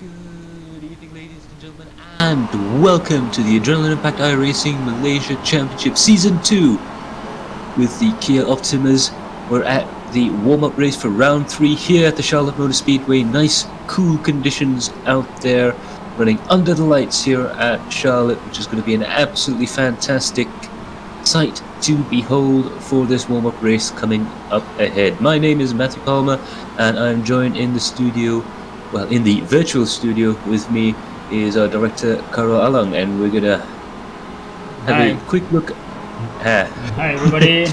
Good evening, ladies and gentlemen, and welcome to the Adrenaline Impact iRacing Malaysia Championship Season 2 with the Kia Optimas. We're at the warm-up race for round 3 here at the Charlotte Motor Speedway. Nice, cool conditions out there, running under the lights here at Charlotte, which is going to be an absolutely fantastic sight to behold for this warm-up race coming up ahead. My name is Matthew Palmer, and I'm joined in the studio, well, in the virtual studio with me is our director, Karo Alang, and we're gonna have a quick look. Hi everybody.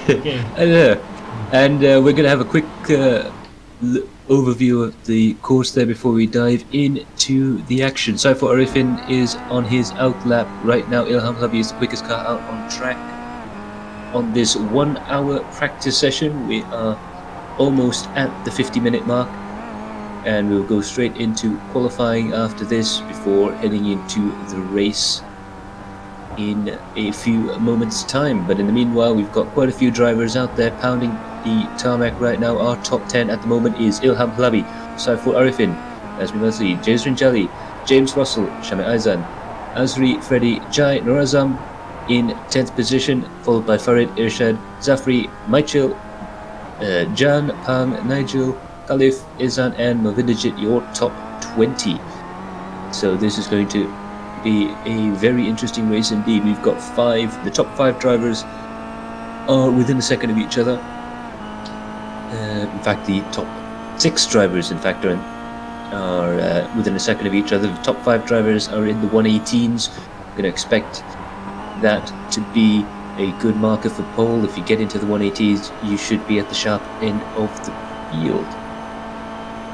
Okay. And we're gonna have a quick overview of the course there before we dive into the action. Saiful Arifin is on his out lap right now. Ilham Habi is the quickest car out on track. On this 1 hour practice session, we are almost at the 50-minute mark, and we'll go straight into qualifying after this before heading into the race in a few moments' time. But in the meanwhile, we've got quite a few drivers out there pounding the tarmac right now. Our top 10 at the moment is Ilham Hlabi, Saiful Arifin, Azmi Masri, Jazrin Jali, James Russell, Shami Aizan, Azri, Freddy, Jai, Norazam in 10th position, followed by Farid, Irshad, Zafri, Michael, Jan, Pang, Nigel, Khalif, Izan and Mavidajit, your top 20. So this is going to be a very interesting race indeed. We've got the top 5 drivers are within a second of each other. In fact, the top 6 drivers, in fact, are within a second of each other. The top 5 drivers are in the 118s. I'm going to expect that to be a good marker for pole. If you get into the 180s, you should be at the sharp end of the field.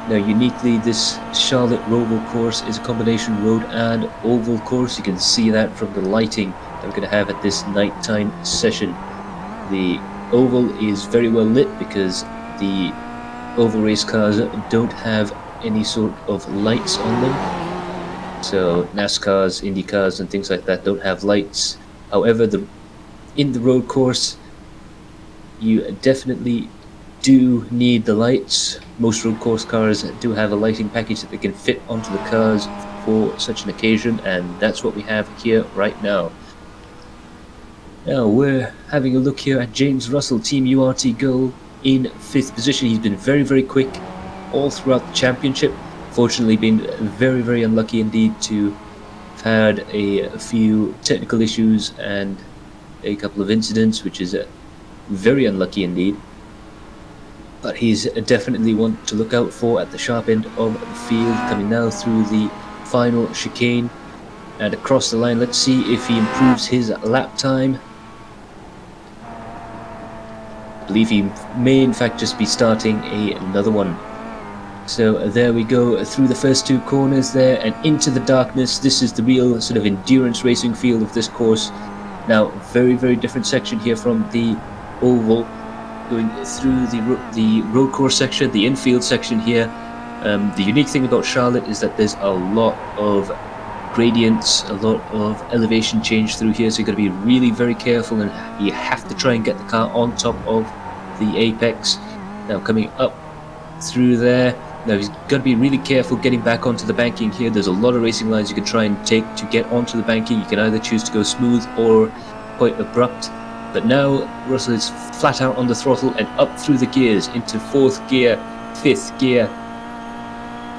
Now, uniquely, this Charlotte Roval course is a combination road and oval course. You can see that from the lighting that we're going to have at this nighttime session. The oval is very well lit because the oval race cars don't have any sort of lights on them. So NASCARs, Indy cars and things like that don't have lights. However, in the road course, you definitely do need the lights. Most road course cars do have a lighting package that they can fit onto the cars for such an occasion, and that's what we have here right now. Now we're having a look here at James Russell, Team URT Go, in 5th position. He's been very, very quick all throughout the championship. Fortunately, been very, very unlucky indeed to have had a few technical issues and a couple of incidents, which is very unlucky indeed. But he's definitely one to look out for at the sharp end of the field, coming now through the final chicane and across the line. Let's see if he improves his lap time. I believe he may in fact just be starting another one. So there we go, through the first 2 corners there and into the darkness. This is the real sort of endurance racing field of this course. Now, very, very different section here from the oval. Going through the road course section, the infield section here. The unique thing about Charlotte is that there's a lot of gradients, a lot of elevation change through here, so you've got to be really very careful, and you have to try and get the car on top of the apex. Now coming up through there, now you've got to be really careful getting back onto the banking here. There's a lot of racing lines you can try and take to get onto the banking. You can either choose to go smooth or quite abrupt. But now Russell is flat out on the throttle and up through the gears into 4th gear, 5th gear,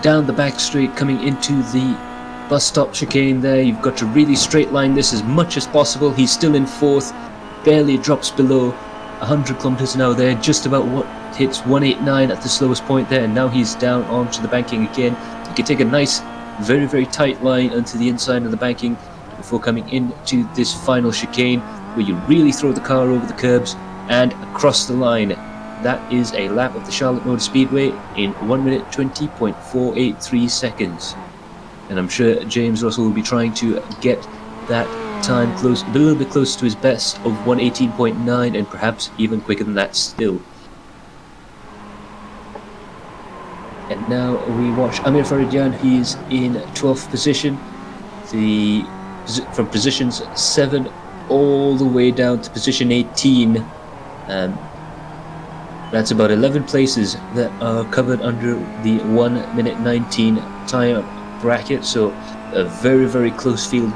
down the back straight, coming into the bus stop chicane there. You've got to really straight line this as much as possible. He's still in 4th, barely drops below 100 kilometers an hour there, just about what hits 189 at the slowest point there, and now he's down onto the banking again. You can take a nice, very, very tight line onto the inside of the banking before coming into this final chicane, where you really throw the car over the curbs and across the line. That is a lap of the Charlotte Motor Speedway in 1 minute 20.483 seconds. And I'm sure James Russell will be trying to get that time a little bit close to his best of 118.9, and perhaps even quicker than that still. And now we watch Amir Faridyan. He's in 12th position. From positions 7 all the way down to position 18. That's about 11 places that are covered under the 1 minute 19 time bracket, so a very, very close field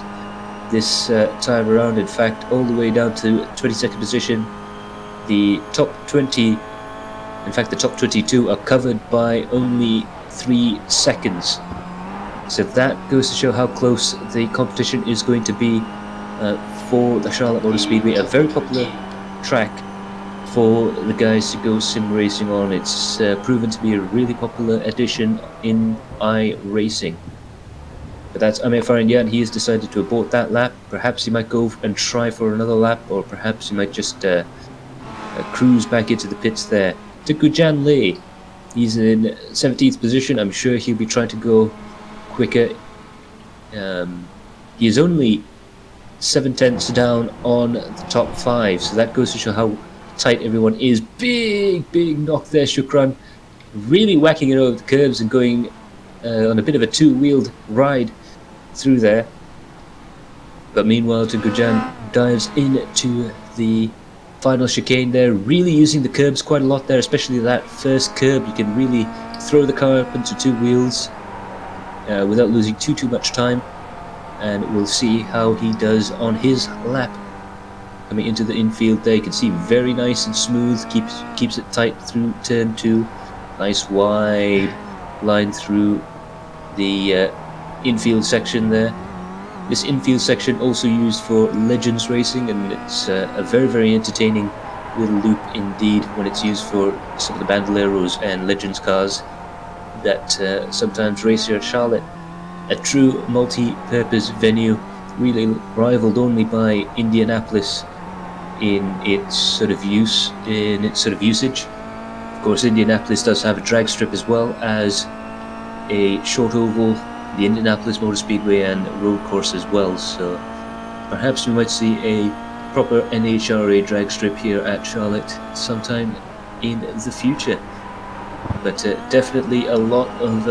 this time around. In fact, all the way down to 22nd position. The top 20, in fact the top 22 are covered by only 3 seconds. So that goes to show how close the competition is going to be for the Charlotte Motor Speedway, a very popular track for the guys to go sim racing on. It's proven to be a really popular addition in iRacing. But that's Amir Farinyan. He has decided to abort that lap. Perhaps he might go and try for another lap, or perhaps he might just cruise back into the pits there. To Gujan Lei, he's in 17th position. I'm sure he'll be trying to go quicker. He is only 7/10 down on the top 5, so that goes to show how tight everyone is. Big knock there, Shukran, really whacking it over the curves and going on a bit of a two-wheeled ride through there. But meanwhile, Gujan dives into the final chicane there, really using the curbs quite a lot there, especially that first curb. You can really throw the car up into two wheels without losing too much time, and we'll see how he does on his lap. Coming into the infield there, you can see very nice and smooth, keeps it tight through turn 2. Nice wide line through the infield section there. This infield section also used for Legends racing, and it's a very entertaining little loop indeed when it's used for some of the Bandoleros and Legends cars that sometimes race here at Charlotte. A true multi-purpose venue, really rivaled only by Indianapolis in its sort of usage. Of course, Indianapolis does have a drag strip as well as a short oval, the Indianapolis Motor Speedway, and road course as well. So perhaps we might see a proper NHRA drag strip here at Charlotte sometime in the future. But definitely a lot of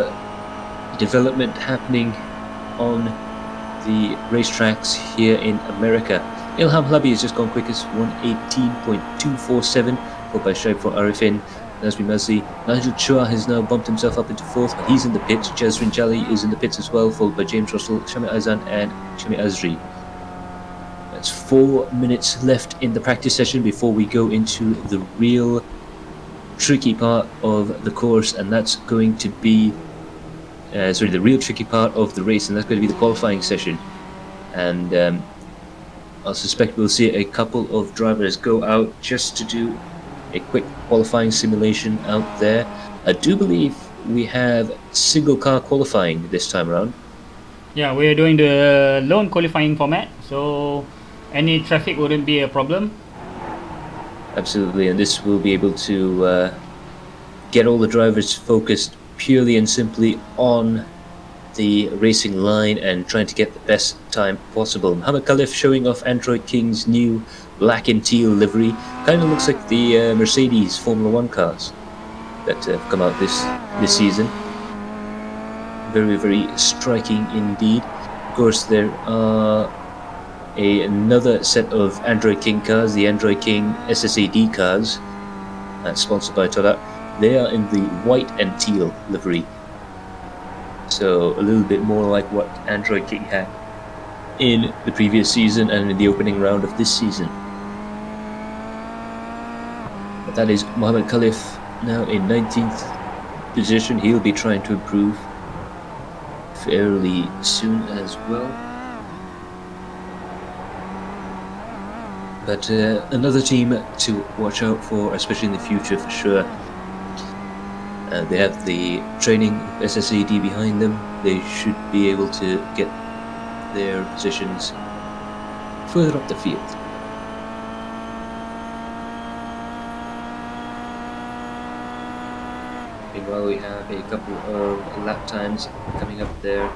development happening on the racetracks here in America. Ilham Hlabi has just gone quickest, 1:18.247, followed by Shaib for Arifin, Nazmi Mazli. Nigel Chua has now bumped himself up into 4th, but he's in the pits. Jazrin Jali is in the pits as well, followed by James Russell, Shami Azan and Shami Azri. That's 4 minutes left in the practice session before we go into the real tricky part of the course, and that's going to be the real tricky part of the race, and that's going to be the qualifying session. And I suspect we'll see a couple of drivers go out just to do a quick qualifying simulation out there. I do believe we have single car qualifying this time around. Yeah, we're doing the lone qualifying format, so any traffic wouldn't be a problem. Absolutely, and this will be able to get all the drivers focused purely and simply on the racing line and trying to get the best time possible. Mohammed Khalif showing off Android King's new black and teal livery. Kind of looks like the Mercedes Formula 1 cars that have come out this season. Very striking indeed. Of course, there are another set of Android King cars, the Android King SSAD cars, sponsored by Toda. They are in the white and teal livery, so a little bit more like what Android King had in the previous season and in the opening round of this season. But that is Mohammed Khalif now in 19th position. He'll be trying to improve fairly soon as well. But another team to watch out for, especially in the future for sure. They have the training SSAD behind them. They should be able to get their positions further up the field. Meanwhile, we have a couple of lap times coming up there.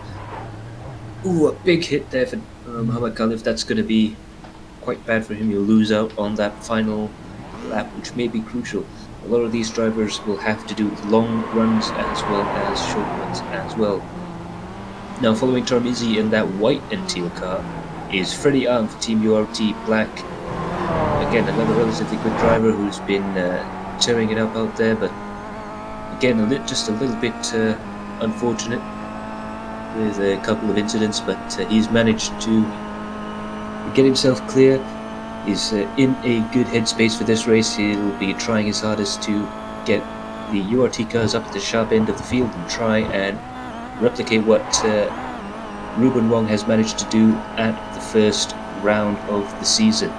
Ooh, a big hit there for Mohammed Khalif. That's going to be quite bad for him. He'll lose out on that final lap, which may be crucial. A lot of these drivers will have to do long runs as well as short runs as well. Now, following Tarmizi in that white and teal car is Freddie Ang for Team URT Black. Again, another relatively good driver who's been tearing it up out there, but again, just a little bit unfortunate with a couple of incidents, but he's managed to get himself clear. He's in a good headspace for this race. He'll be trying his hardest to get the URT cars up to the sharp end of the field and try and replicate what Ruben Wong has managed to do at the first round of the season.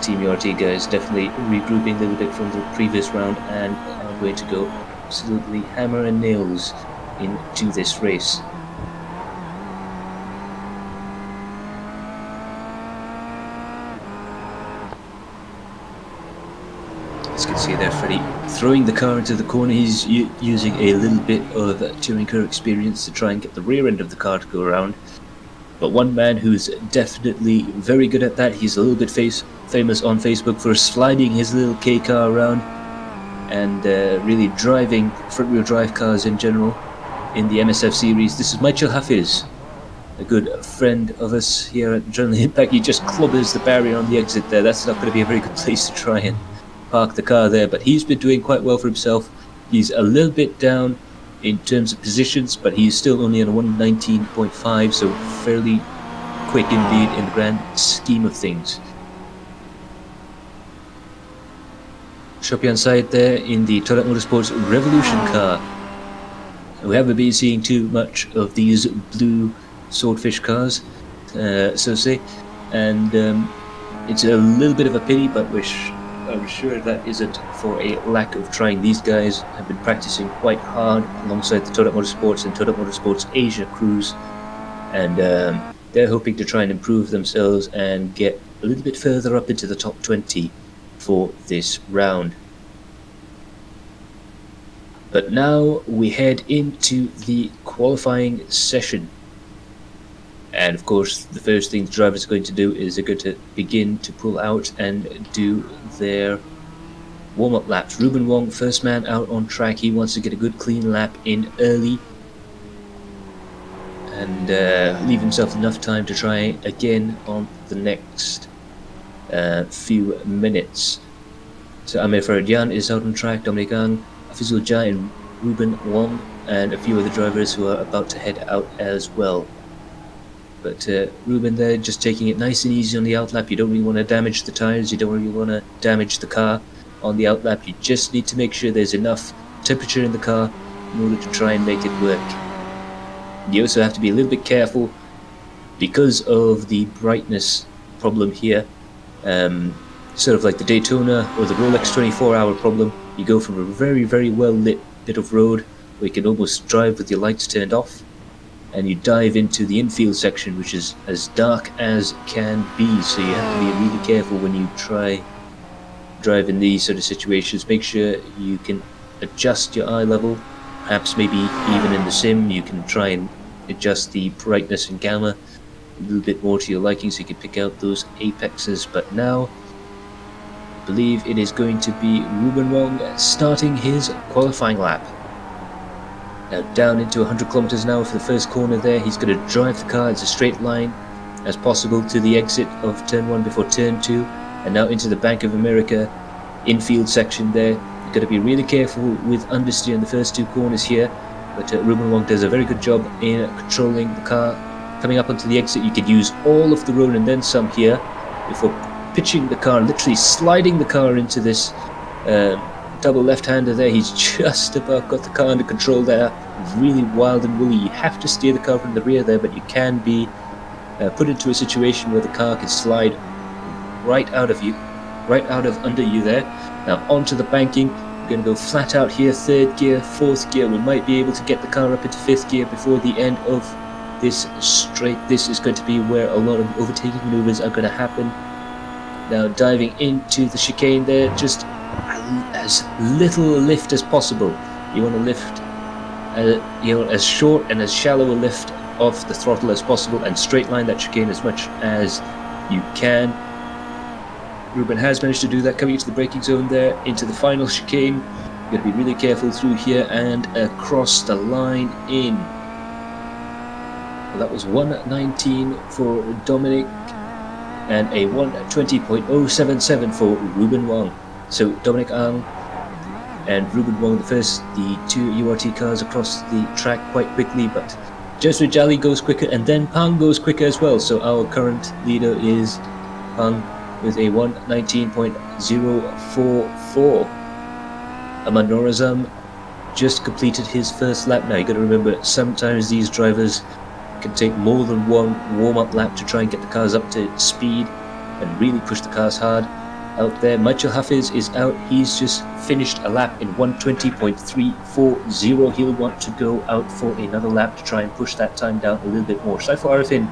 Team URT guys definitely regrouping a little bit from the previous round and are going to go absolutely hammer and nails into this race. As you can see there, Freddie throwing the car into the corner. He's using a little bit of touring car experience to try and get the rear end of the car to go around. But one man who's definitely very good at that, he's a little bit famous on Facebook for sliding his little K car around and really driving front-wheel drive cars in general in the MSF series. This is Michael Hafiz, a good friend of us here at Adrenaline Impact. He just clobbers the barrier on the exit there. That's not going to be a very good place to try and park the car there, but he's been doing quite well for himself. He's a little bit down in terms of positions, but he's still only on a 119.5, so fairly quick indeed in the grand scheme of things. Shopian Syed there in the Toyota Motorsports Revolution car. We haven't been seeing too much of these blue swordfish cars, so say, and it's a little bit of a pity, but I'm sure that isn't for a lack of trying. These guys have been practicing quite hard alongside the Toyota Motorsports and Toyota Motorsports Asia crews, and they're hoping to try and improve themselves and get a little bit further up into the top 20 for this round. But now we head into the qualifying session. And of course, the first thing the drivers are going to do is they're going to begin to pull out and do their warm-up laps. Ruben Wong, first man out on track. He wants to get a good clean lap in early and leave himself enough time to try again on the next few minutes. So Amir Faradian is out on track, Dominic Ang, Afizul Jai and Ruben Wong, and a few other drivers who are about to head out as well. But Ruben there just taking it nice and easy on the outlap. You don't really want to damage the tires, you don't really want to damage the car on the outlap. You just need to make sure there's enough temperature in the car in order to try and make it work. You also have to be a little bit careful because of the brightness problem here. Sort of like the Daytona or the Rolex 24-hour problem. You go from a very, very well lit bit of road where you can almost drive with your lights turned off, and you dive into the infield section, which is as dark as can be. So you have to be really careful when you try drive in these sort of situations. Make sure you can adjust your eye level. Perhaps maybe even in the sim you can try and adjust the brightness and gamma a little bit more to your liking so you can pick out those apexes. But now I believe it is going to be Ruben Wong starting his qualifying lap. Now down into 100 kilometers an hour for the first corner there. He's going to drive the car as a straight line as possible to the exit of turn 1 before turn 2, and now into the Bank of America infield section there. You've got to be really careful with understeer in the first two corners here, but Ruben Wong does a very good job in controlling the car. Coming up onto the exit, you could use all of the road and then some here before pitching the car, literally sliding the car into this double left-hander there. He's just about got the car under control there. Really wild and woolly. You have to steer the car from the rear there, but you can be put into a situation where the car can slide right out of you, right out of under you there. Now onto the banking. We're going to go flat out here, third gear, fourth gear. We might be able to get the car up into fifth gear before the end of this straight. This is going to be where a lot of overtaking maneuvers are going to happen. Now diving into the chicane there, just as little lift as possible. You want to lift as short and as shallow a lift off the throttle as possible and straight line that chicane as much as you can. Ruben has managed to do that, coming into the braking zone there, into the final chicane. You've got to be really careful through here and across the line in. Well, that was 119 for Dominic and a 120.077 for Ruben Wong. So Dominic Ang and Ruben Wong the first, the two URT cars across the track quite quickly, but Jesri Jali goes quicker, and then Pang goes quicker as well. So our current leader is Pang with a 1:19.044. Ahmad Norazam just completed his first lap. Now you got to remember, sometimes these drivers can take more than one warm-up lap to try and get the cars up to speed and really push the cars hard out there. Michael Hafiz is out. He's just finished a lap in 1:20.340. He'll want to go out for another lap to try and push that time down a little bit more. Saiful Arifin,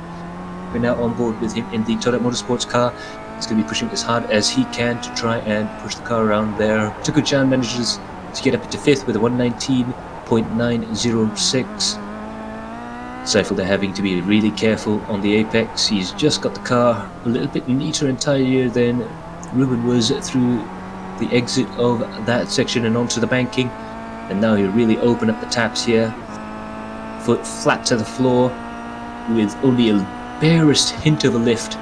we're now on board with him in the Toyota Motorsports car. He's going to be pushing as hard as he can to try and push the car around there. Tuku Chan manages to get up into 5th with a 1:19.906. Saiful, they're having to be really careful on the apex. He's just got the car a little bit neater and tidier than Ruben was through the exit of that section and onto the banking. And now he'll really open up the taps here. Foot flat to the floor with only a barest hint of a lift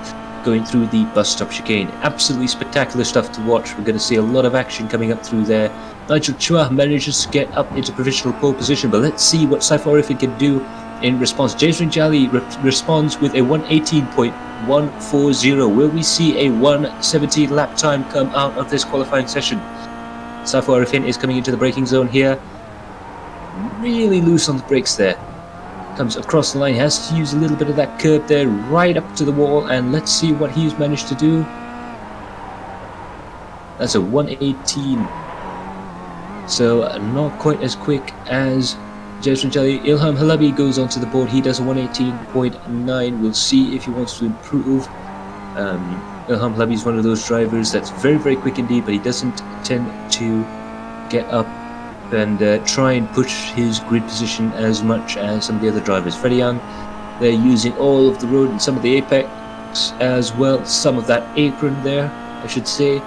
going through the bus stop chicane. Absolutely spectacular stuff to watch. We're going to see a lot of action coming up through there. Nigel Chua manages to get up into provisional pole position, but let's see what Saiful Arifin can do in response. Jason Jali responds with a 1:18.140. Will we see a 1:17 lap time come out of this qualifying session? Saiful Arifin is coming into the braking zone here. Really loose on the brakes there. Comes across the line, has to use a little bit of that curb there, right up to the wall, and let's see what he's managed to do. That's a 1:18. So not quite as quick as Jason Jali. Ilham Halabi goes onto the board. He does a 1:18.9. We'll see if he wants to improve. Ilham Halabi is one of those drivers that's very, very quick indeed, but he doesn't tend to get up and try and push his grid position as much as some of the other drivers. Very young. They're using all of the road and some of the apex as well. Some of that apron there, I should say.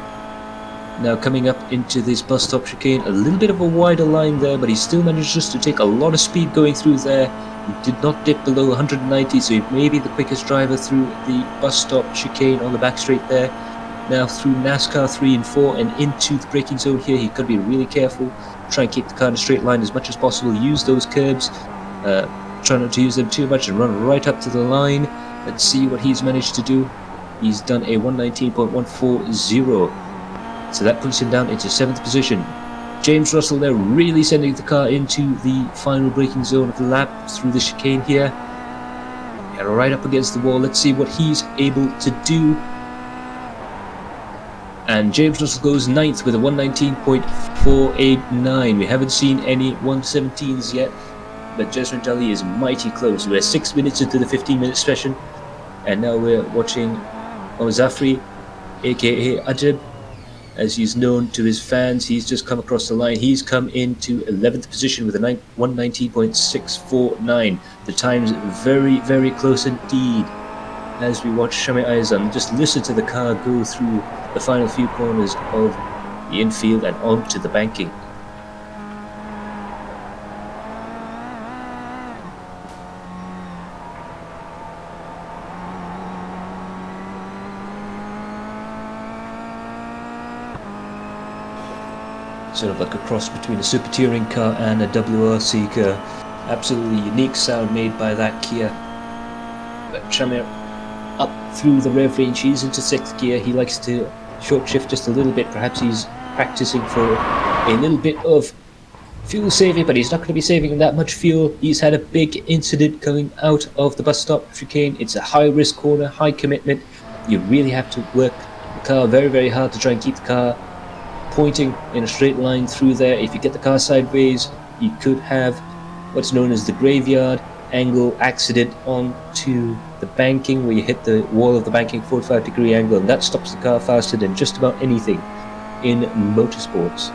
Now coming up into this bus stop chicane, a little bit of a wider line there, but he still manages to take a lot of speed going through there. He did not dip below 190, so he may be the quickest driver through the bus stop chicane on the back straight there. Now through NASCAR 3 and 4 and into the braking zone here, he could be really careful. Try and keep the car in a straight line as much as possible. Use those curbs. Try not to use them too much and run right up to the line. Let's see what he's managed to do. He's done a 1:19.140. So that puts him down into 7th position. James Russell there really sending the car into the final braking zone of the lap through the chicane here. Yeah, right up against the wall. Let's see what he's able to do. And James Russell goes 9th with a 1:19.489. We haven't seen any 1:17s yet, but Jasmine Jali is mighty close. We're 6 minutes into the 15-minute session, and now we're watching Zafri, aka Ajib, as he's known to his fans. He's just come across the line. He's come into 11th position with a 1:19.649. The time's very, very close indeed. As we watch Shami Aizan just listen to the car go through the final few corners of the infield and onto the banking. Sort of like a cross between a super touring car and a WRC car. Absolutely unique sound made by that Kia. But Shamir up through the rev range, he's into 6th gear. He likes to short shift just a little bit. Perhaps he's practicing for a little bit of fuel saving, but he's not going to be saving that much fuel. He's had a big incident coming out of the bus stop chicane. It's a high risk corner, high commitment. You really have to work the car very, very hard to try and keep the car pointing in a straight line through there. If you get the car sideways, you could have what's known as the graveyard angle accident onto the banking, where you hit the wall of the banking 45-degree angle, and that stops the car faster than just about anything in motorsports.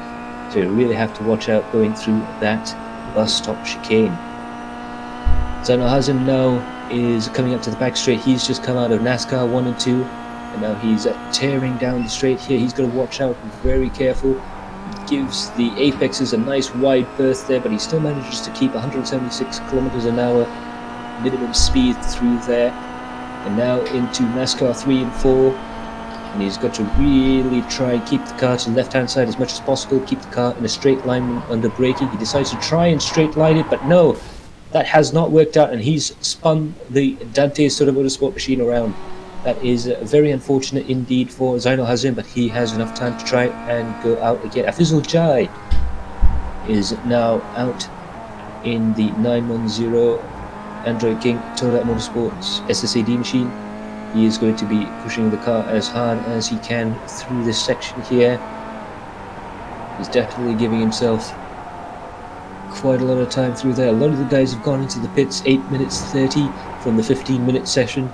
So you really have to watch out going through that bus stop chicane. Zainal Hazim now is coming up to the back straight. He's just come out of NASCAR 1 and 2, and now he's tearing down the straight here. He's got to watch out, very careful. He gives the apexes a nice wide berth there, but he still manages to keep 176 kilometers an hour minimum speed through there. And now into NASCAR 3 and 4. and he's got to really try and keep the car to the left-hand side as much as possible, keep the car in a straight line under braking. He decides to try and straight line it, but no, that has not worked out, and he's spun the Dante Soda Motorsport machine around. That is very unfortunate indeed for Zainal Hazim, but he has enough time to try and go out again. Afizul Jai is now out in the 910 Android King Toyota Motorsports SSAD machine. He is going to be pushing the car as hard as he can through this section here. He's definitely giving himself quite a lot of time through there. A lot of the guys have gone into the pits 8 minutes 30 from the 15-minute session,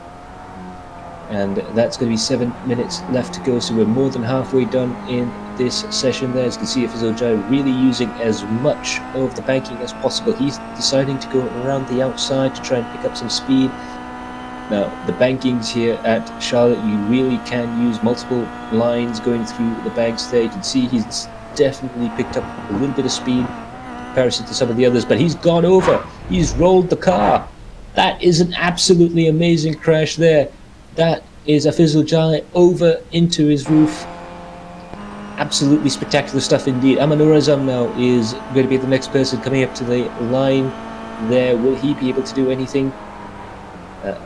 and that's going to be 7 minutes left to go, so we're more than halfway done in this session there. As you can see, Afizul Jai really using as much of the banking as possible. He's deciding to go around the outside to try and pick up some speed. Now, the bankings here at Charlotte, you really can use multiple lines going through the banks there. You can see he's definitely picked up a little bit of speed in comparison to some of the others, but he's gone over. He's rolled the car. That is an absolutely amazing crash there. That is Afizul Jai over into his roof. Absolutely spectacular stuff indeed. Amanur Azam now is going to be the next person coming up to the line there. Will he be able to do anything?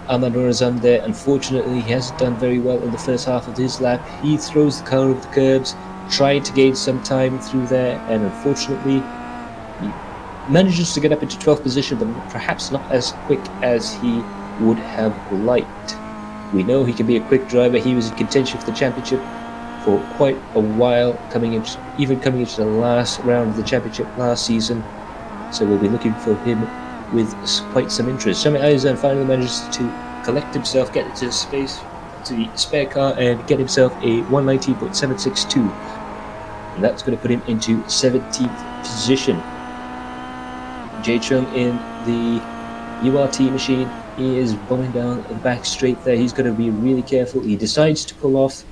Amanur Azam there, unfortunately, he hasn't done very well in the first half of his lap. He throws the car over the curbs, trying to gain some time through there, and unfortunately, he manages to get up into 12th position, but perhaps not as quick as he would have liked. We know he can be a quick driver. He was in contention for the championship for quite a while, even coming into the last round of the championship last season. So we'll be looking for him with quite some interest. Shami Aizan finally manages to collect himself, get into space to the spare car, and get himself a 119.762, and that's going to put him into 17th position. Jay Chung in the URT machine, he is bombing down the back straight there. He's going to be really careful. He decides to pull off.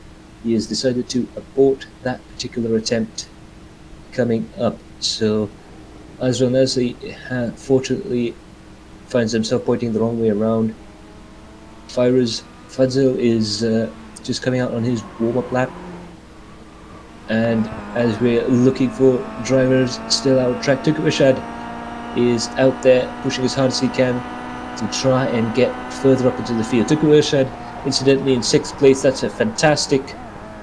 He has decided to abort that particular attempt coming up. So Azrael Nasri fortunately finds himself pointing the wrong way around. Firaz Fadzil is just coming out on his warm-up lap. And as we're looking for drivers still out of track, Tuku Rashad is out there pushing as hard as he can to try and get further up into the field. Tuku Rashad, incidentally, in 6th place. That's a fantastic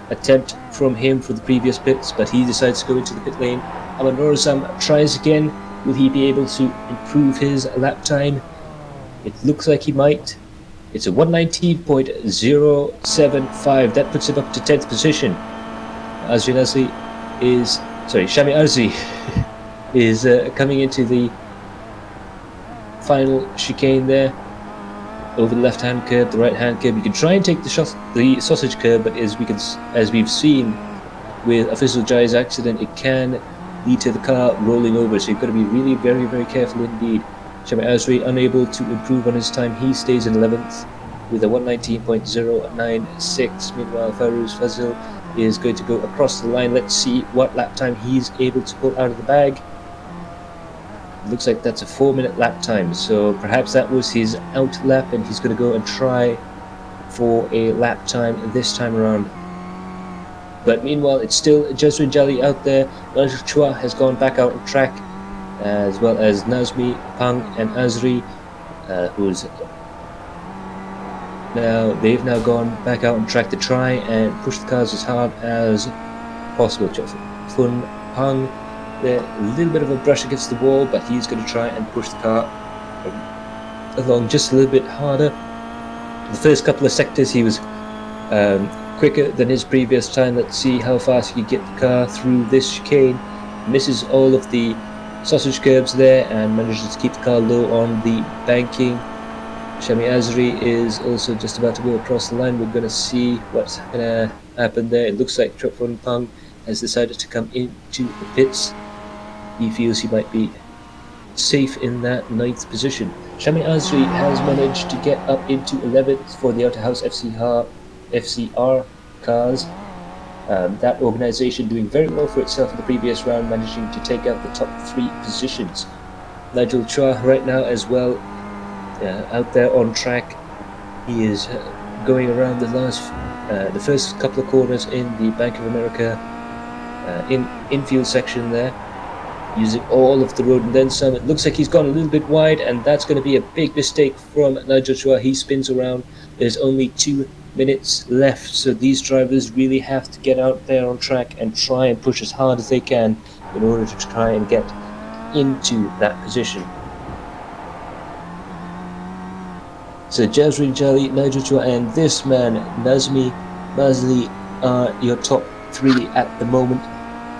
attempt from him for the previous pits, but he decides to go into the pit lane. Amanur Azam tries again. Will he be able to improve his lap time? It looks like he might. It's a 119.075. That puts him up to 10th position. Shami Arzi is coming into the final chicane there, over the left-hand curb, the right-hand curb. You can try and take the sausage curb, but as we've seen with Afizul Jai's accident, it can lead to the car rolling over. So you've got to be really very, very careful indeed. Shami Azri unable to improve on his time. He stays in 11th with a 119.096. Meanwhile, Farouz Fazil is going to go across the line. Let's see what lap time he's able to pull out of the bag. Looks like that's a 4-minute lap time, so perhaps that was his out lap, and he's going to go and try for a lap time this time around. But meanwhile, it's still Jaswin Jali out there. Rajat Chua has gone back out on track, as well as Nazmi, Pang, and Azri, they've now gone back out on track to try and push the cars as hard as possible. Fun Pang, a little bit of a brush against the wall, but he's going to try and push the car along just a little bit harder. The first couple of sectors he was quicker than his previous time. Let's see how fast he can get the car through this chicane. Misses all of the sausage curbs there and manages to keep the car low on the banking. Shami Azri is also just about to go across the line. We're going to see what's going to happen there. It looks like Trapon Pang has decided to come into the pits. He feels he might be safe in that 9th position. Shami Azri has managed to get up into 11th for the Autohouse FCR cars. That organisation doing very well for itself in the previous round, managing to take out the top 3 positions. Nigel Chua right now as well, out there on track. He is going around the last the first couple of corners in the Bank of America infield section there, using all of the road and then some. It looks like he's gone a little bit wide, and that's going to be a big mistake from Nigel Chua. He spins around. There's only 2 minutes left, so these drivers really have to get out there on track and try and push as hard as they can in order to try and get into that position. So Jasrin Jali, Nigel Chua, and this man, Nazmi Mazli, are your top 3 at the moment.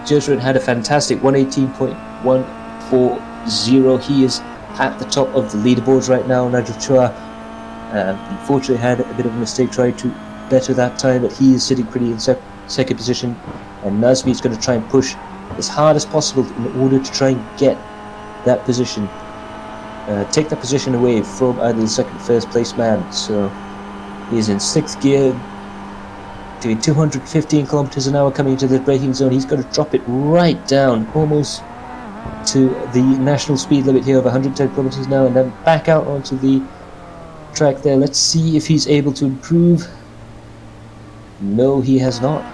Jasrin had a fantastic 118.140. He is at the top of the leaderboards right now. Nigel Chua unfortunately had a bit of a mistake trying to better that time, but he is sitting pretty in second position, and Nazmi is going to try and push as hard as possible in order to try and get that position, take that position away from either the second or first place man. So he is in 6th gear, doing 215 kilometers an hour coming into the braking zone. He's going to drop it right down almost to the national speed limit here of 110 kilometers an hour, and then back out onto the track there. Let's see if he's able to improve. No, he has not.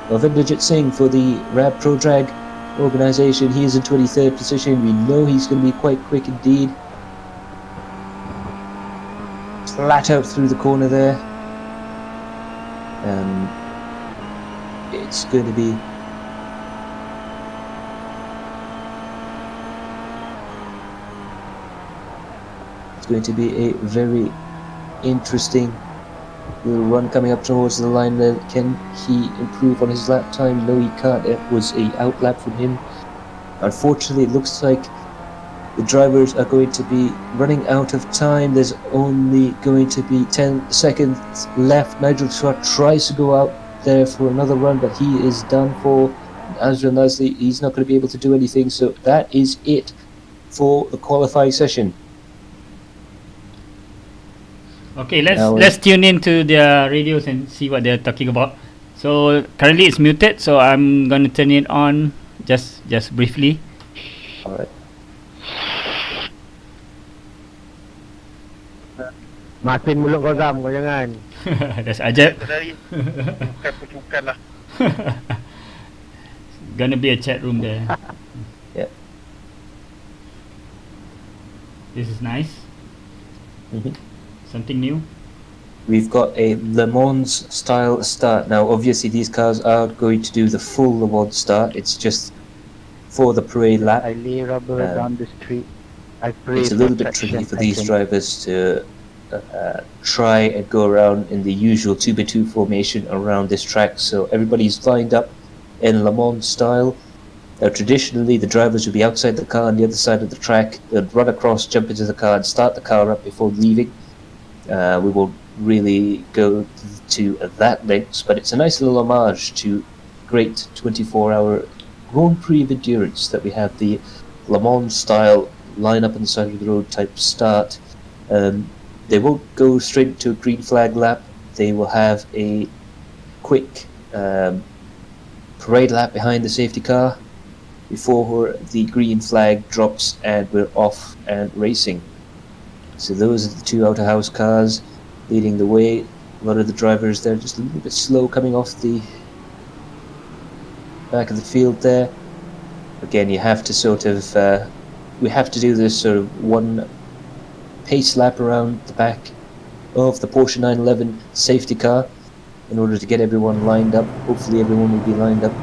Ravinderjit Singh for the RAB Pro Drag organization, he is in 23rd position. We know he's going to be quite quick indeed. Flat out through the corner there. It's going to be a very interesting little run coming up towards the line there. Can he improve on his lap time? No, he can't. It was a outlap from him. Unfortunately, it looks like the drivers are going to be running out of time. There's only going to be 10 seconds left. Nigel Chua tries to go out there for another run, but he is done for. Azra Nazli, he's not going to be able to do anything, so that is it for the qualifying session. Okay, let's tune into their radios and see what they're talking about. So currently it's muted, so I'm gonna turn it on just briefly. All right. Masin mulut kau Zam, kau jangan. That's Ajab. Bukan lah. Gonna be a chat room there. Yeah. This is nice. Something new. We've got a Le Mans style start. Now obviously these cars are going to do the full Le Mans start. It's just for the parade lap. I lay rubber down the street. It's a little bit tricky for these drivers to try and go around in the usual 2x2 formation around this track. So everybody's lined up in Le Mans style. Now traditionally the drivers would be outside the car on the other side of the track. They'd run across, jump into the car and start the car up before leaving. We won't really go to that length, but it's a nice little homage to great 24-hour Grand Prix of endurance that we have, the Le Mans style line up on the side of the road type start. They won't go straight to a green flag lap. They will have a quick parade lap behind the safety car before the green flag drops and we're off and racing. So those are the 2 outer house cars leading the way. A lot of the drivers, they're just a little bit slow coming off the back of the field there. Again, you have to sort of, we have to do this sort of one pace lap around the back of the Porsche 911 safety car in order to get everyone lined up. Hopefully everyone will be lined up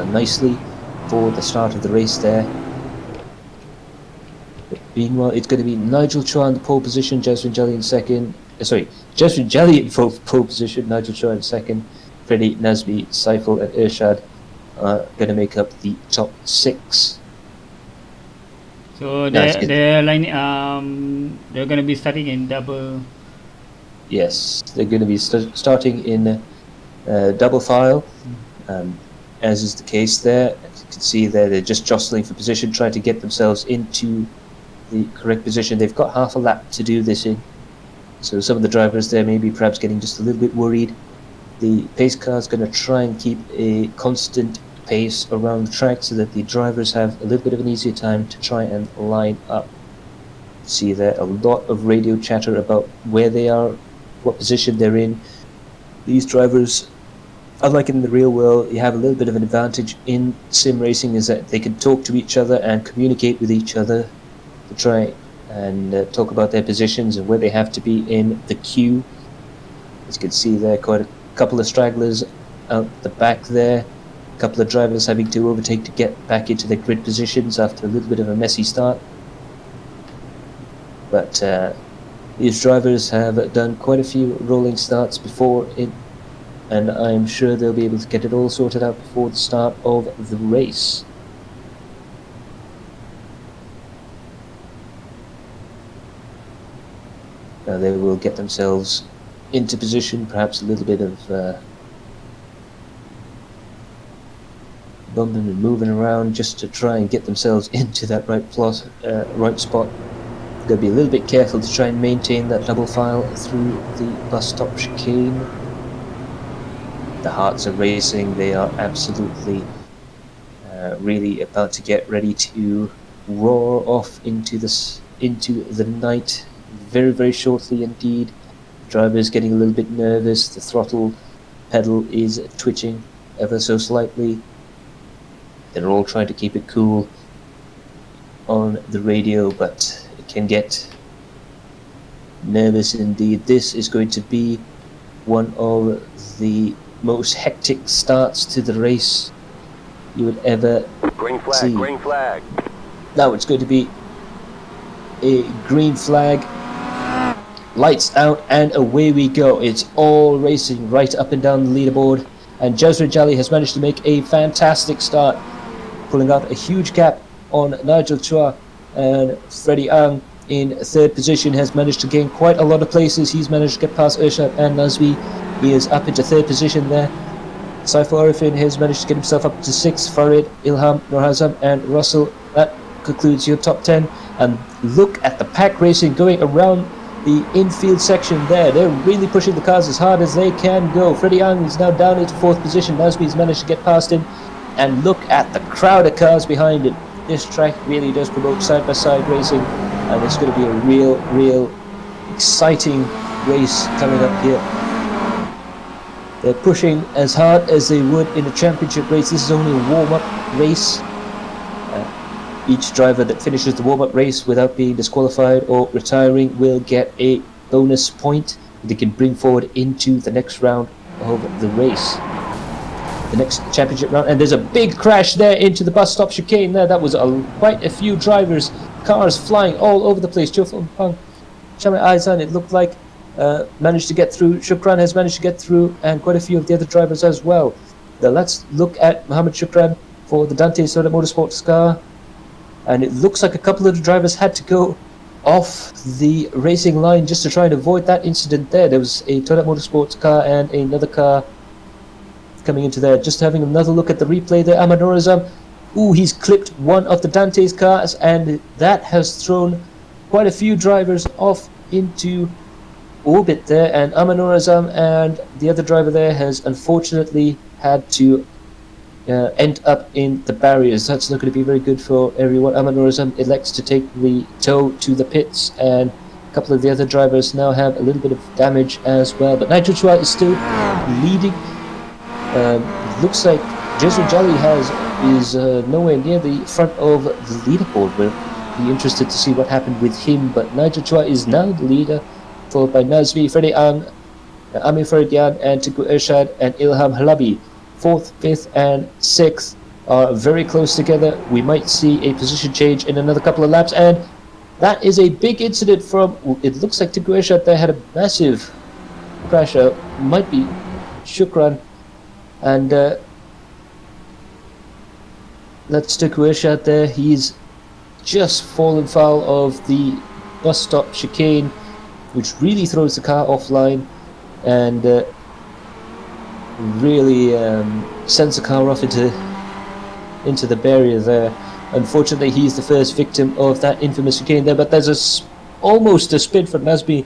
nicely for the start of the race there. Meanwhile, it's going to be Nigel Chua in the pole position, Jasrin Jali in second. Jasrin Jali in pole position, Nigel Chua in second. Freddie, Nazmi, Saiful, and Irshad are going to make up the top 6. So they're going to be starting in double. Yes, they're going to be starting in double file, as is the case there. As you can see there, they're just jostling for position, trying to get themselves into the correct position. They've got half a lap to do this in, so some of the drivers there may be perhaps getting just a little bit worried. The pace car is going to try and keep a constant pace around the track so that the drivers have a little bit of an easier time to try and line up. See there a lot of radio chatter about where they are, what position they're in. These drivers, unlike in the real world, you have a little bit of an advantage in sim racing is that they can talk to each other and communicate with each other to try and talk about their positions and where they have to be in the queue. As you can see there, quite a couple of stragglers out the back there. A couple of drivers having to overtake to get back into their grid positions after a little bit of a messy start. But these drivers have done quite a few rolling starts before it, and I'm sure they'll be able to get it all sorted out before the start of the race. Now they will get themselves into position, perhaps a little bit of bumping and moving around just to try and get themselves into that right spot. Got to be a little bit careful to try and maintain that double file through the bus stop chicane. The hearts are racing. They are absolutely really about to get ready to roar off into the night very, very shortly indeed. The driver is getting a little bit nervous. The throttle pedal is twitching ever so slightly. They're all trying to keep it cool on the radio, but it can get nervous indeed. This is going to be one of the most hectic starts to the race you would ever see. Green flag. Now it's going to be a green flag. Lights out and away we go. It's all racing right up and down the leaderboard, and Rd3 Jali has managed to make a fantastic start, pulling out a huge gap on Nigel Chua, and Freddie Ang in third position has managed to gain quite a lot of places. He's managed to get past Irshad and Nazmi. He is up into third position there. Saiful Arifin has managed to get himself up to sixth. Farid, Ilham, Nurhazam and Russell. That concludes your top 10. And look at the pack racing going around the infield section there. They're really pushing the cars as hard as they can go. Freddie Ang is now down into fourth position. Nazmi's managed to get past him. And look at the crowd of cars behind it. This track really does promote side-by-side racing, and it's going to be a real exciting race coming up here. They're pushing as hard as they would in a championship race. This is only a warm-up race. Each driver that finishes the warm-up race without being disqualified or retiring will get a bonus point that they can bring forward into the next round of the race. The next championship round, and there's a big crash there into the bus stop chicane there. That was quite a few drivers, cars flying all over the place. Chufung Pang, Shamai Aizan, it looked like, managed to get through. Shukran has managed to get through, and quite a few of the other drivers as well. Now let's look at Mohammed Shukran for the Dante Soda Motorsports car, and it looks like a couple of the drivers had to go off the racing line just to try and avoid that incident there. There was a Toyota Motorsports car and another car coming into there. Just having another look at the replay there, Ahmad Norazam, he's clipped one of the Dante's cars, and that has thrown quite a few drivers off into orbit there, and Ahmad Norazam and the other driver there has unfortunately had to end up in the barriers. That's not going to be very good for everyone. Ahmad Norazam elects to take the tow to the pits, and a couple of the other drivers now have a little bit of damage as well, but Nigel Chua is still leading. Looks like Rd3 Jali is nowhere near the front of the leaderboard. We'll be interested to see what happened with him, but Nigel Chua is now the leader, followed by Nazmi, Freddie Ang, Amir Faridian, and Tuku Irshad and Ilham Halabi. 4th, 5th and 6th are very close together. We might see a position change in another couple of laps, and that is a big incident from, it looks like Tuku Irshad there had a massive crash. Might be Shukran. And let's take Irshad there. He's just fallen foul of the bus stop chicane, which really throws the car offline and really sends the car off into the barrier there. Unfortunately, he's the first victim of that infamous chicane there, but there's almost a spin from Nazmi.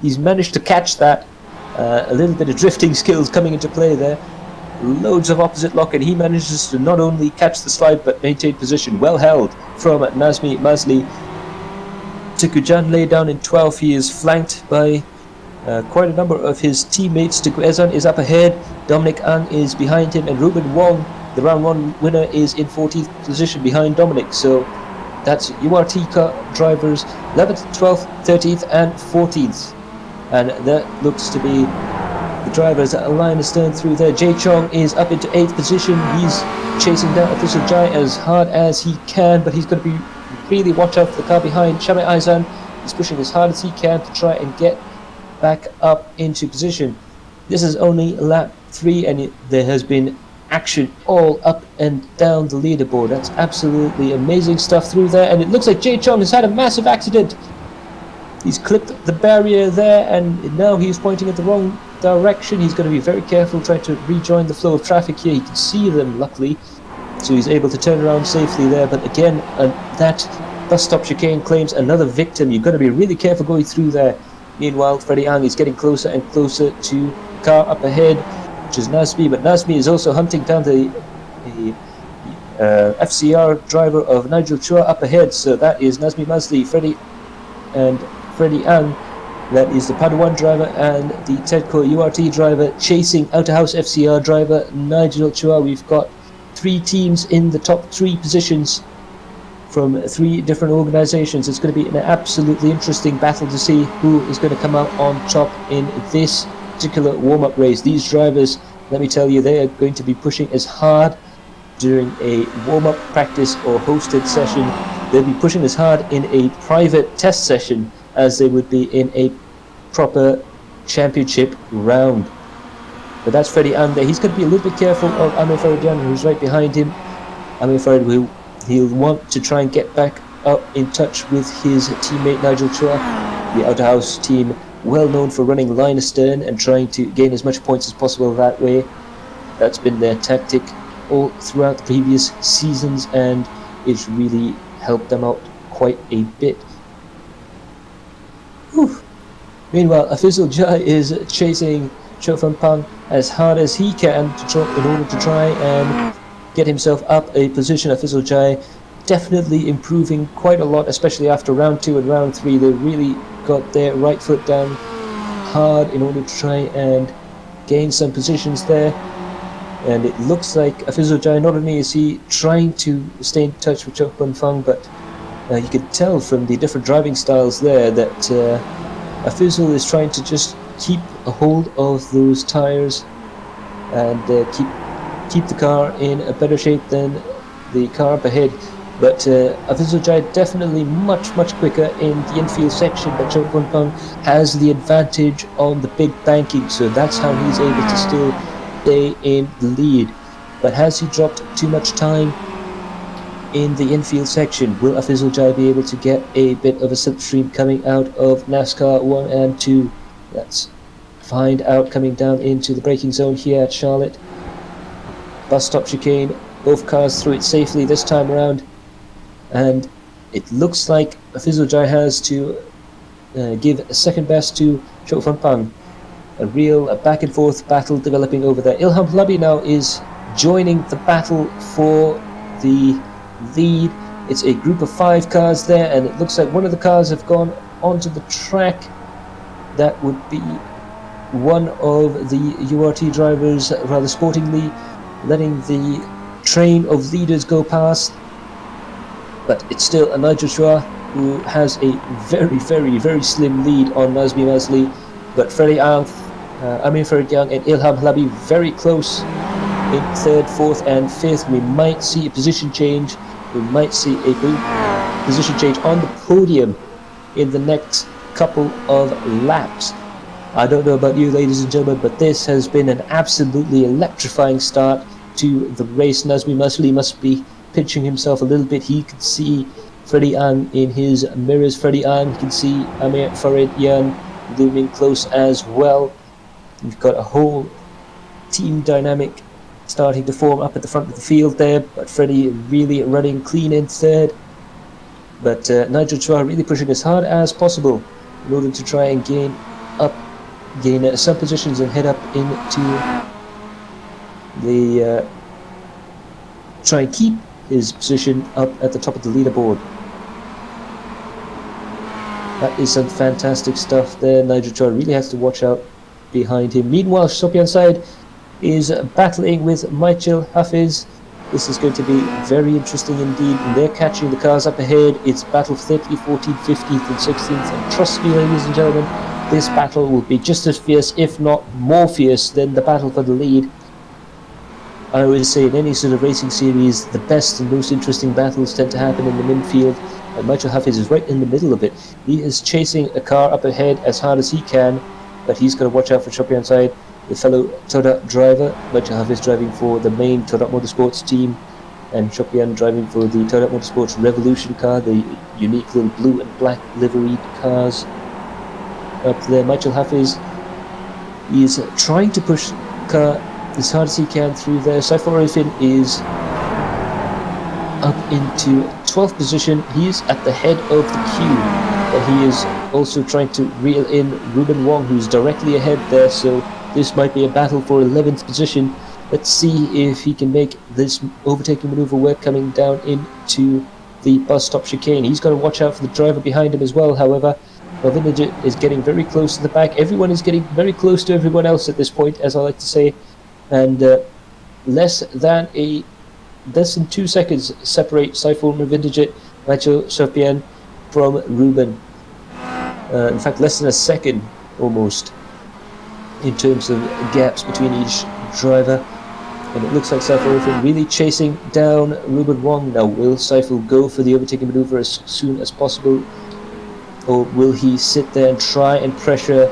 He's managed to catch that. A little bit of drifting skills coming into play there. Loads of opposite lock, and he manages to not only catch the slide but maintain position. Well held from Nazmi Mazli. Tikujan lay down in 12th. He is flanked by quite a number of his teammates. Tuguezan is up ahead, Dominic Ang is behind him, and Ruben Wong, the round 1 winner, is in 14th position behind Dominic. So that's URT car drivers 11th, 12th, 13th and 14th. And that looks to be the drivers that align astern through there. Jay Chong is up into 8th position. He's chasing down Official Jai as hard as he can, but he's going to be really watch out for the car behind. Shamai Aizan is pushing as hard as he can to try and get back up into position. This is only lap 3 and there has been action all up and down the leaderboard. That's absolutely amazing stuff through there, and it looks like Jay Chong has had a massive accident. He's clipped the barrier there and now he's pointing at the wrong direction. He's going to be very careful trying to rejoin the flow of traffic here. He can see them luckily, so he's able to turn around safely there. But again, that bus stop chicane claims another victim. You've got to be really careful going through there. Meanwhile, Freddie Ang is getting closer and closer to the car up ahead, which is Nazmi, but Nazmi is also hunting down the FCR driver of Nigel Chua up ahead. So that is Nazmi Mazli, Freddie Ang, that is the Padawan driver, and the Tedco URT driver chasing Outer House FCR driver Nigel Chua. We've got 3 teams in the top 3 positions from 3 different organizations. It's going to be an absolutely interesting battle to see who is going to come out on top in this particular warm-up race. These drivers, let me tell you, they are going to be pushing as hard during a warm-up practice or hosted session. They'll be pushing as hard in a private test session as they would be in a proper championship round. But that's Freddie Ang there. He's going to be a little bit careful of Amir Faridian, who's right behind him. Amir Farid, he'll want to try and get back up in touch with his teammate Nigel Chua. The Outer House team, well known for running line astern and trying to gain as much points as possible that way. That's been their tactic all throughout the previous seasons, and it's really helped them out quite a bit. Whew. Meanwhile, Afizul Jai is chasing Cho Fan Pang as hard as he can in order to try and get himself up a position. Afizul Jai definitely improving quite a lot, especially after round 2 and round 3. They really got their right foot down hard in order to try and gain some positions there. And it looks like Afizul Jai, not only is he trying to stay in touch with Cho Fan Pang, but you can tell from the different driving styles there that Afizul is trying to just keep a hold of those tires and keep the car in a better shape than the car up ahead. But Afizul Jai definitely much quicker in the infield section, but Cho Fan Pang has the advantage on the big banking, so that's how he's able to still stay in the lead. But has he dropped too much time in the infield section? Will Afizul Jai be able to get a bit of a slipstream coming out of NASCAR 1 and 2? Let's find out coming down into the braking zone here at Charlotte. Bus stop chicane, both cars through it safely this time around, and it looks like Afizul Jai has to give a second best to Cho Fan Pang. A real back and forth battle developing over there. Ilham Labi now is joining the battle for the lead. It's a group of 5 cars there, and it looks like one of the cars have gone onto the track. That would be one of the URT drivers rather sportingly letting the train of leaders go past, but it's still a Nigel Chua who has a very slim lead on Nazmi Mazli. But Freddie Ang, Amir Faridian and Ilham Labi very close in 3rd, 4th and 5th. We might see a position change. We might see a position change on the podium in the next couple of laps. I don't know about you, ladies and gentlemen, but this has been an absolutely electrifying start to the race. Nazmi Mazli must be pinching himself a little bit. He can see Freddie Ang in his mirrors. Freddie Ang can see Amir Faridian looming close as well. We've got a whole team dynamic starting to form up at the front of the field there, but Freddie really running clean in 3rd. But Nigel Chua really pushing as hard as possible in order to try and gain some positions and head up into the try and keep his position up at the top of the leaderboard. That is some fantastic stuff there. Nigel Choi really has to watch out behind him. Meanwhile, Sopian side is battling with Michael Hafiz. This is going to be very interesting indeed. And they're catching the cars up ahead. It's battle 30th, 14th, 15th and 16th. And trust me, ladies and gentlemen, this battle will be just as fierce, if not more fierce, than the battle for the lead. I always say in any sort of racing series, the best and most interesting battles tend to happen in the midfield. And Michael Hafiz is right in the middle of it. He is chasing a car up ahead as hard as he can, but he's got to watch out for Shopian side. The fellow Toda driver, Michael Hafiz driving for the main Toda Motorsports team, and Shopian driving for the Toda Motorsports Revolution car, the unique little blue and black liveried cars. Up there, Michael Hafiz is trying to push the car as hard as he can through there. Saiful Arifin is up into 12th position. He is at the head of the queue, but he is also trying to reel in Ruben Wong, who's directly ahead there, so this might be a battle for 11th position. Let's see if he can make this overtaking maneuver work coming down into the bus stop chicane. He's got to watch out for the driver behind him as well, however. Ravindra is getting very close to the back. Everyone is getting very close to everyone else at this point, as I like to say. And less than 2 seconds separate Saiful Ravindra, Macho Sopian from Ruben. In fact, less than a second almost in terms of gaps between each driver. And it looks like Saiful Arifin really chasing down Ruben Wong. Now, will Saiful go for the overtaking maneuver as soon as possible? Or will he sit there and try and pressure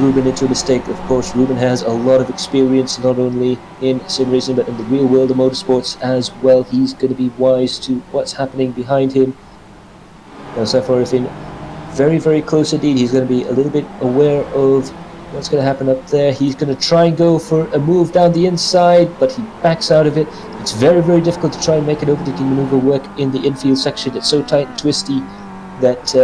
Ruben into a mistake? Of course, Ruben has a lot of experience, not only in sim racing, but in the real world of motorsports as well. He's going to be wise to what's happening behind him. Now, Saiful Arifin, very, very close indeed. He's going to be a little bit aware of what's going to happen up there. He's going to try and go for a move down the inside, but he backs out of it. It's very, very difficult to try and make an overtaking maneuver work in the infield section. It's so tight and twisty that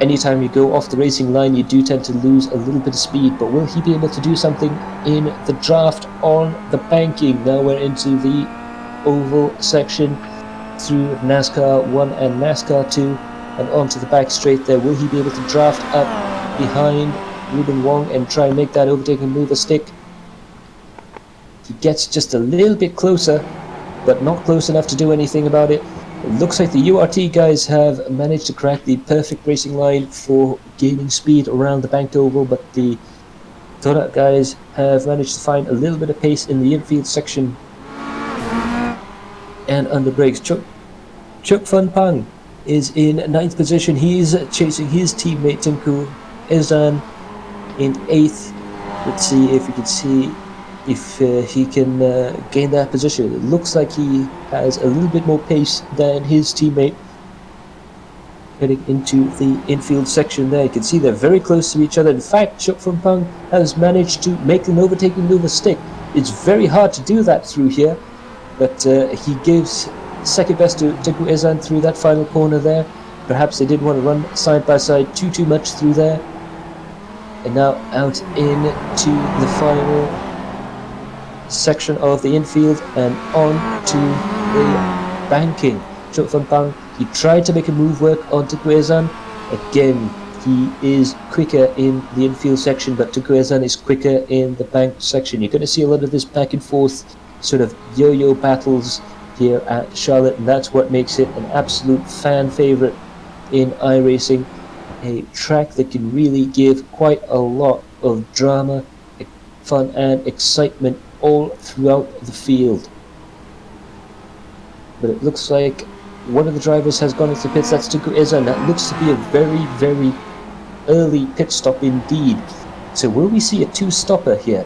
anytime you go off the racing line, you do tend to lose a little bit of speed. But will he be able to do something in the draft on the banking? Now we're into the oval section through NASCAR 1 and NASCAR 2 and onto the back straight there. Will he be able to draft up behind Ruben Wong and try and make that overtaking maneuver stick? He gets just a little bit closer, but not close enough to do anything about it. It looks like the URT guys have managed to crack the perfect racing line for gaining speed around the banked oval, but the Toda guys have managed to find a little bit of pace in the infield section and under brakes. Chuk Fun Pang is in 9th position. He's chasing his teammate Tengku Ezan in 8th. Let's see if we can see if he can gain that position. It looks like he has a little bit more pace than his teammate heading into the infield section there. You can see they're very close to each other. In fact, Chuk Fun Pang has managed to make an overtaking maneuver stick. It's very hard to do that through here, but he gives second best to Tengku Ezan through that final corner there. Perhaps they didn't want to run side by side too much through there. And now out into the final section of the infield and on to the banking. Chuk Fun Pang, he tried to make a move work on Tengku Ezan. Again, he is quicker in the infield section, but Tengku Ezan is quicker in the bank section. You're going to see a lot of this back and forth sort of yo-yo battles here at Charlotte, and that's what makes it an absolute fan favorite in iRacing. A track that can really give quite a lot of drama, fun and excitement all throughout the field. But it looks like one of the drivers has gone into pits. That's Tengku Ezan. That looks to be a very, very early pit stop indeed. So will we see a two-stopper here?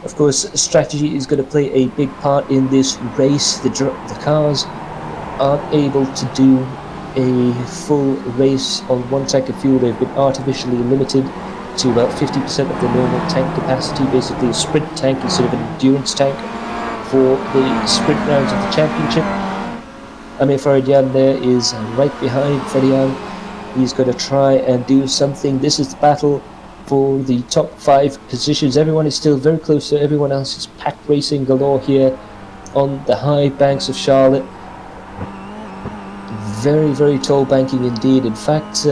Of course, strategy is going to play a big part in this race. The cars aren't able to do a full race on one tank of fuel. They've been artificially limited to about 50% of the normal tank capacity, basically a sprint tank instead of an endurance tank for the sprint rounds of the championship. Amir Faridian there is right behind Faridian. He's going to try and do something. This is the battle for the top 5 positions. Everyone is still very close to everyone else. It's packed racing galore here on the high banks of Charlotte. Very, very tall banking indeed. In fact,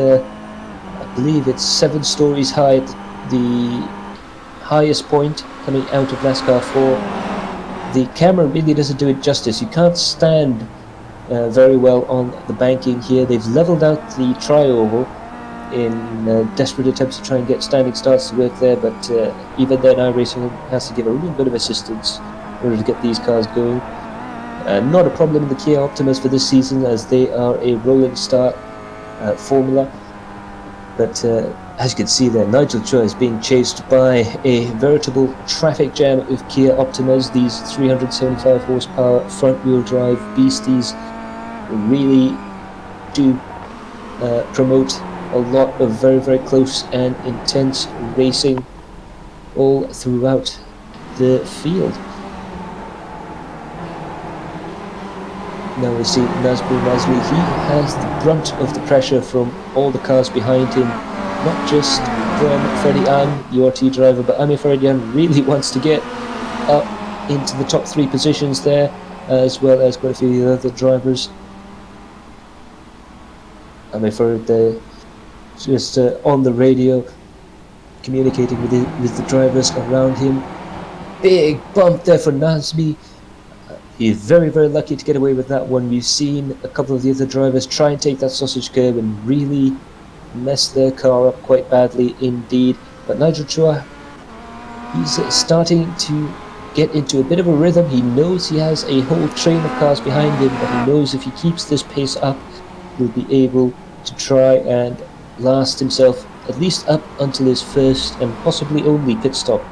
believe it's 7 stories high at the highest point coming out of NASCAR 4. The camera really doesn't do it justice. You can't stand very well on the banking here. They've leveled out the tri-oval in desperate attempts to try and get standing starts to work there, but even then iRacing has to give a little bit of assistance in order to get these cars going. Not a problem in the Kia Optimas for this season, as they are a rolling start formula, but as you can see there, Nigel Chua is being chased by a veritable traffic jam of Kia Optimas. These 375 horsepower front wheel drive beasties really do promote a lot of very, very close and intense racing all throughout the field. Now we see Nazmi, he has the brunt of the pressure from all the cars behind him, not just from Freddie Ang, URT driver, but Amir Faradian really wants to get up into the top 3 positions there, as well as quite a few of the other drivers. Amir Faradian just on the radio, communicating with the drivers around him. Big bump there for Nazmi. He's very, very lucky to get away with that one. We've seen a couple of the other drivers try and take that sausage curb and really mess their car up quite badly indeed. But Nigel Chua, he's starting to get into a bit of a rhythm. He knows he has a whole train of cars behind him, but he knows if he keeps this pace up, he'll be able to try and last himself at least up until his first and possibly only pit stop.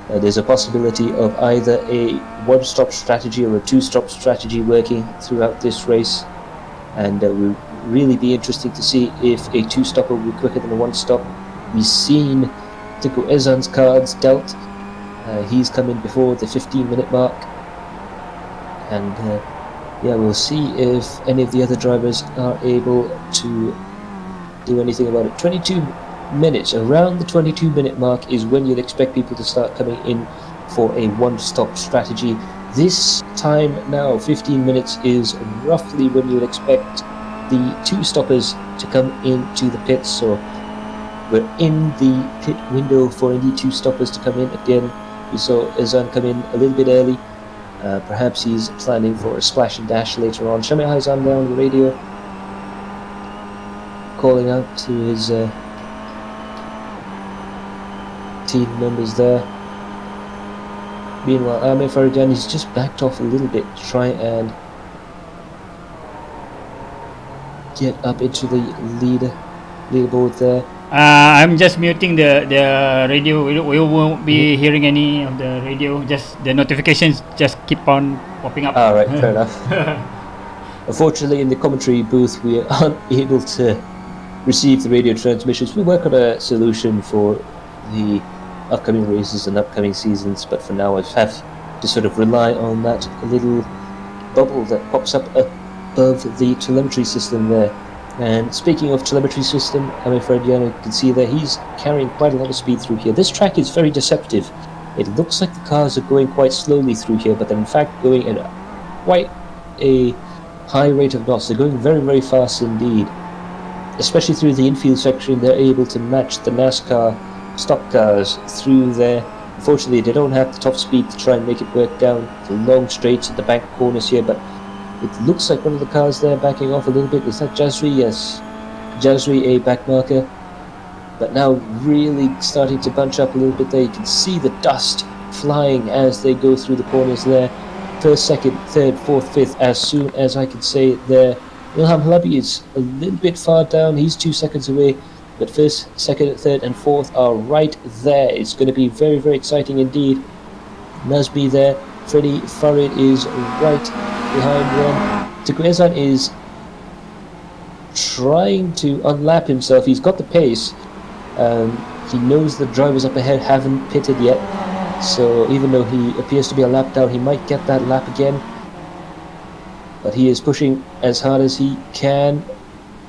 There's a possibility of either a one-stop strategy or a two-stop strategy working throughout this race, and it will really be interesting to see if a two-stopper will be quicker than a one-stop. We've seen Tiko Ezan's cards dealt. He's come in before the 15-minute mark, and yeah, we'll see if any of the other drivers are able to do anything about it. 22 minutes, around the 22-minute mark is when you'd expect people to start coming in for a one-stop strategy. This time now, 15 minutes, is roughly when you'd expect the two-stoppers to come into the pits. So we're in the pit window for any two-stoppers to come in. Again, we saw Ezan come in a little bit early. Perhaps he's planning for a splash and dash later on. Shami Haizan there on the radio, calling out to his team members there. Meanwhile, Amir Faradian is just backed off a little bit to try and get up into the leaderboard there. I'm just muting the radio. We won't be hearing any of the radio. Just the notifications just keep on popping up. Alright, fair enough. Unfortunately, in the commentary booth, we aren't able to receive the radio transmissions. We work on a solution for the upcoming races and upcoming seasons, but for now I have to sort of rely on that little bubble that pops up above the telemetry system there. And speaking of telemetry system, Amir Faradian, you can see there, he's carrying quite a lot of speed through here. This track is very deceptive. It looks like the cars are going quite slowly through here, but they're in fact going at quite a high rate of knots. They're going very, very fast indeed. Especially through the infield section, they're able to match the NASCAR stock cars through there. Unfortunately, they don't have the top speed to try and make it work down the long straights at the back corners here, but it looks like one of the cars there backing off a little bit. Is that Jazri? Yes. Jazri, a back marker. But now really starting to bunch up a little bit there. You can see the dust flying as they go through the corners there. First, second, third, fourth, fifth, as soon as I can say it there. Ilham Halabi is a little bit far down. He's 2 seconds away. But first, second, third, and fourth are right there. It's going to be very, very exciting indeed. Nazmi there. Freddie Farid is right behind them. Tukwezan is trying to unlap himself. He's got the pace. He knows the drivers up ahead haven't pitted yet. So even though he appears to be a lap down, he might get that lap again. But he is pushing as hard as he can,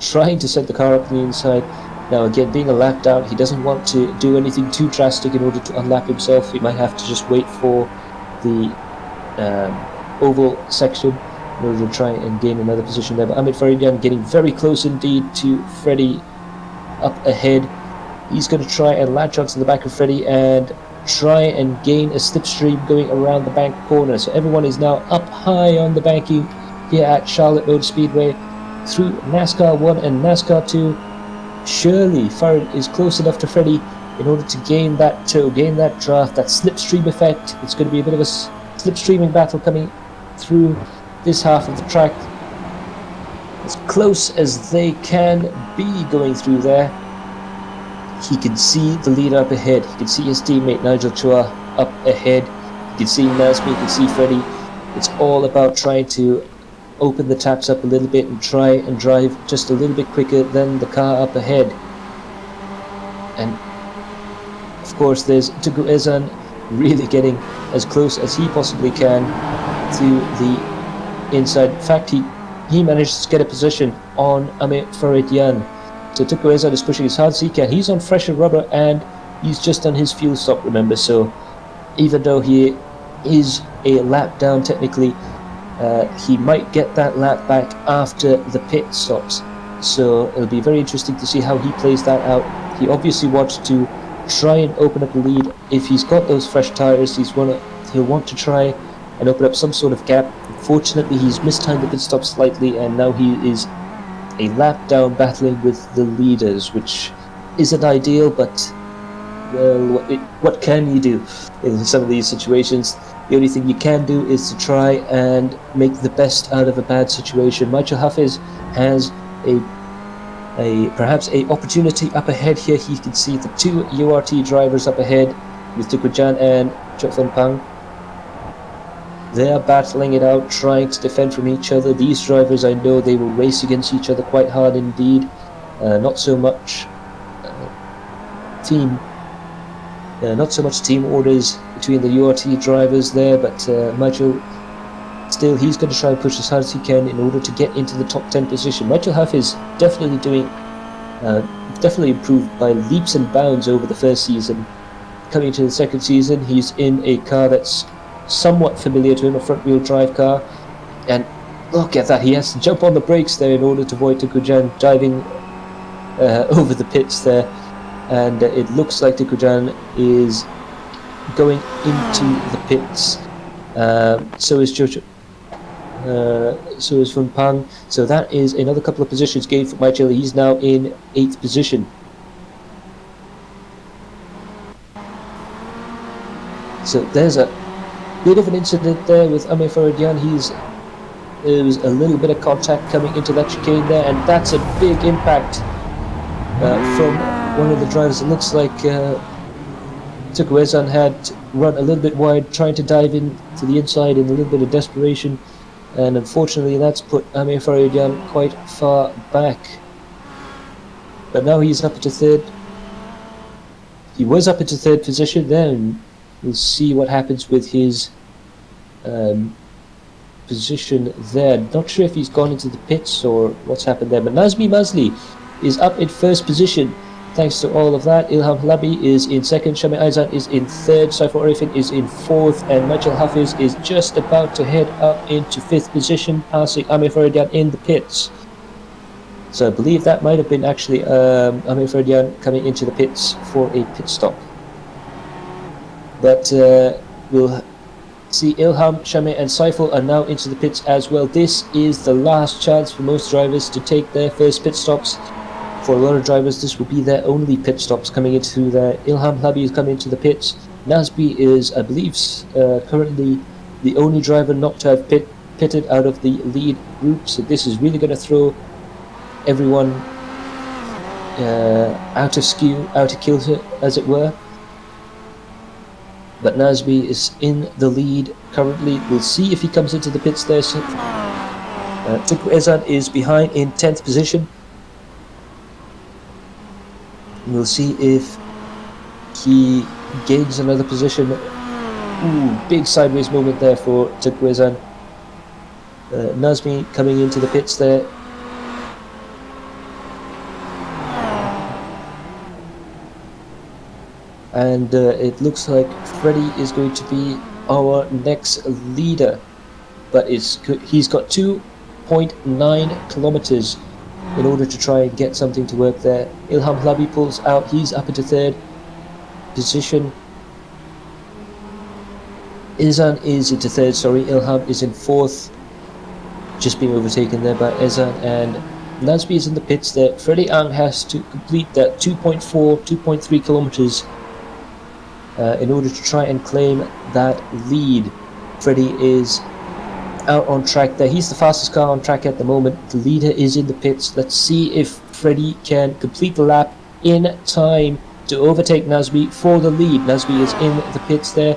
trying to set the car up on the inside. Now again, being a lap down, he doesn't want to do anything too drastic in order to unlap himself. He might have to just wait for the oval section in order to try and gain another position there. But Amir Faradian getting very close indeed to Freddie up ahead. He's going to try and latch onto the back of Freddie and try and gain a slipstream going around the bank corner. So everyone is now up high on the banking here at Charlotte Road Speedway through NASCAR 1 and NASCAR 2. Surely Farad is close enough to Freddie in order to gain that toe, gain that draft, that slipstream effect. It's going to be a bit of a slipstreaming battle coming through this half of the track. As close as they can be going through there. He can see the leader up ahead. He can see his teammate Nigel Chua up ahead. He can see Nasmi, he can see Freddie. It's all about trying to open the taps up a little bit and try and drive just a little bit quicker than the car up ahead. And of course there's Tugu Ezan really getting as close as he possibly can to the inside. In fact, he managed to get a position on Amir Faridyan. So Tugu Ezan is pushing as hard as he can. He's on fresher rubber and he's just done his fuel stop, remember, so even though he is a lap down technically, he might get that lap back after the pit stops. So it'll be very interesting to see how he plays that out. He obviously wants to try and open up the lead. If he's got those fresh tyres, he'll want to try and open up some sort of gap. Unfortunately, he's mistimed the pit stop slightly and now he is a lap down battling with the leaders, which isn't ideal, but well, what can you do in some of these situations? The only thing you can do is to try and make the best out of a bad situation. Michael Hafiz has perhaps a opportunity up ahead here. He can see the two URT drivers up ahead with Tukujan and Chokfan Pang. They are battling it out, trying to defend from each other. These drivers, I know they will race against each other quite hard indeed. Not so much team orders between the URT drivers there, but Michael, still, he's going to try and push as hard as he can in order to get into the top 10 position. Michael Huff is definitely definitely improved by leaps and bounds over the first season. Coming into the second season, he's in a car that's somewhat familiar to him, a front-wheel drive car, and look at that, he has to jump on the brakes there in order to avoid Tukujan diving over the pits there, and it looks like Tukujan is going into the pits. So is Jojo. So is Fun Pang. So that is another couple of positions gained for Michael. He's now in 8th position. So there's a bit of an incident there with Amir Faridyan. There was a little bit of contact coming into that chicane there, and that's a big impact from one of the drivers. It looks like Tukwezan had run a little bit wide, trying to dive in to the inside in a little bit of desperation, and unfortunately that's put Amir Faridyan quite far back. But now he's up into third. He was up into third position there, and we'll see what happens with his position there. Not sure if he's gone into the pits or what's happened there, but Nazmi Mazli is up in first position. Thanks to all of that, Ilham Halabi is in second, Shami Aizan is in third, Saiful Arifin is in fourth, and Michael Hafiz is just about to head up into fifth position, passing Amir Faridyan in the pits. So I believe that might have been actually Amir Faridyan coming into the pits for a pit stop. But we'll see Ilham, Shami and Saiful are now into the pits as well. This is the last chance for most drivers to take their first pit stops. For a lot of drivers, this will be their only pit stops coming into there. Ilham Labi is coming into the pits. Nasbi is, I believe, currently the only driver not to have pitted out of the lead group. So this is really going to throw everyone out of skew, out of kilter, as it were. But Nasbi is in the lead currently. We'll see if he comes into the pits there. So, Tuku Ezan is behind in 10th position. We'll see if he gains another position. Ooh, big sideways movement there for Tuku Ezan. Nazmi coming into the pits there. And it looks like Freddie is going to be our next leader, but he's got 2.9 kilometers in order to try and get something to work there. Ilham Hlabi pulls out, he's up into third position. Ezan is into third, sorry, Ilham is in fourth, just being overtaken there by Ezan, and Nasby is in the pits there. Freddie Ang has to complete that 2.3 kilometers in order to try and claim that lead. Freddie is out on track there. He's the fastest car on track at the moment. The leader is in the pits. Let's see if Freddie can complete the lap in time to overtake Nasby for the lead. Nasby is in the pits there.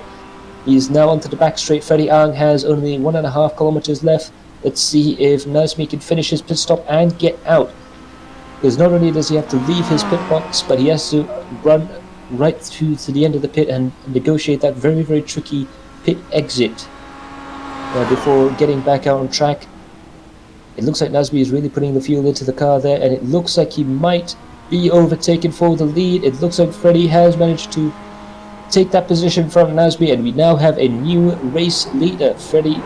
He is now onto the back straight. Freddie Ang has only 1.5 kilometers left. Let's see if Nasby can finish his pit stop and get out. Because not only does he have to leave his pit box, but he has to run right through to the end of the pit and negotiate that very, very tricky pit exit before getting back out on track. It looks like Nasby is really putting the fuel into the car there, and it looks like he might be overtaken for the lead. It looks like Freddie has managed to take that position from Nasby, and we now have a new race leader. Freddie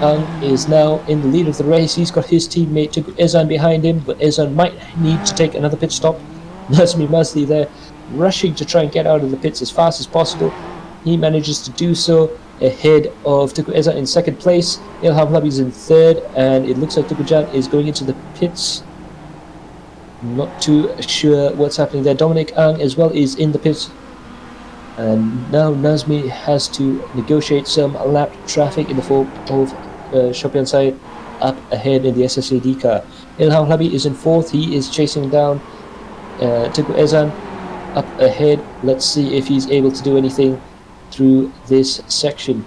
Ang is now in the lead of the race. He's got his teammate Ezan behind him, but Ezan might need to take another pit stop. Nazmi Masli there, rushing to try and get out of the pits as fast as possible. He manages to do so ahead of Tuku Ezan in second place. Ilham Hlabi is in third, and it looks like Tuku Jan is going into the pits. Not too sure what's happening there. Dominic Ang as well is in the pits. And now Nazmi has to negotiate some lap traffic in the form of Shopian Said up ahead in the SSAD car. Ilham Hlabi is in fourth. He is chasing down Tuku Ezan up ahead. Let's see if he's able to do anything through this section.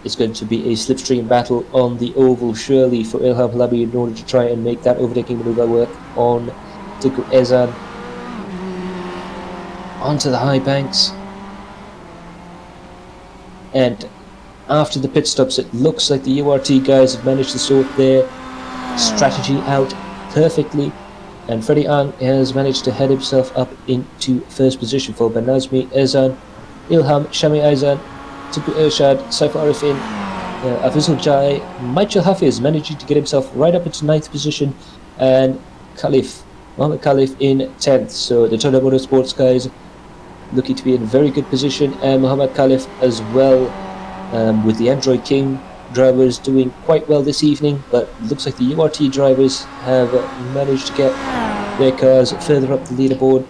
It's going to be a slipstream battle on the oval, surely, for Ilham Hlabi in order to try and make that overtaking maneuver work on Tuku Ezan. Onto the high banks, and after the pit stops it looks like the URT guys have managed to sort their strategy out perfectly, and Freddie Ang has managed to head himself up into first position for Banazmi, Ezan, Ilham, Shami Aizan, Tuku Irshad, Saiful Arifin, Afizul Jai, Michael Hafiz managing to get himself right up into 9th position, and Mohammed Khalif in 10th. So the Toyota Motorsports guys looking to be in a very good position, and Mohammed Khalif as well, with the Android King drivers doing quite well this evening, but looks like the URT drivers have managed to get their cars further up the leaderboard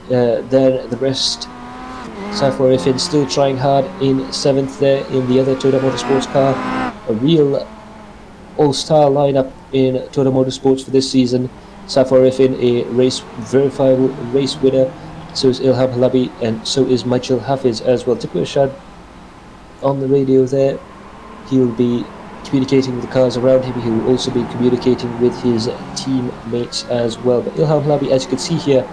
than the rest. Saiful Arifin still trying hard in 7th there in the other Toyota Motorsports car. A real all-star lineup in Toyota Motorsports for this season. Saiful Arifin, a verifiable race winner. So is Ilham Hlabi, and so is Michael Hafiz as well. Tuku Irshad on the radio there. He'll be communicating with the cars around him. He will also be communicating with his teammates as well. But Ilham Hlabi, as you can see here,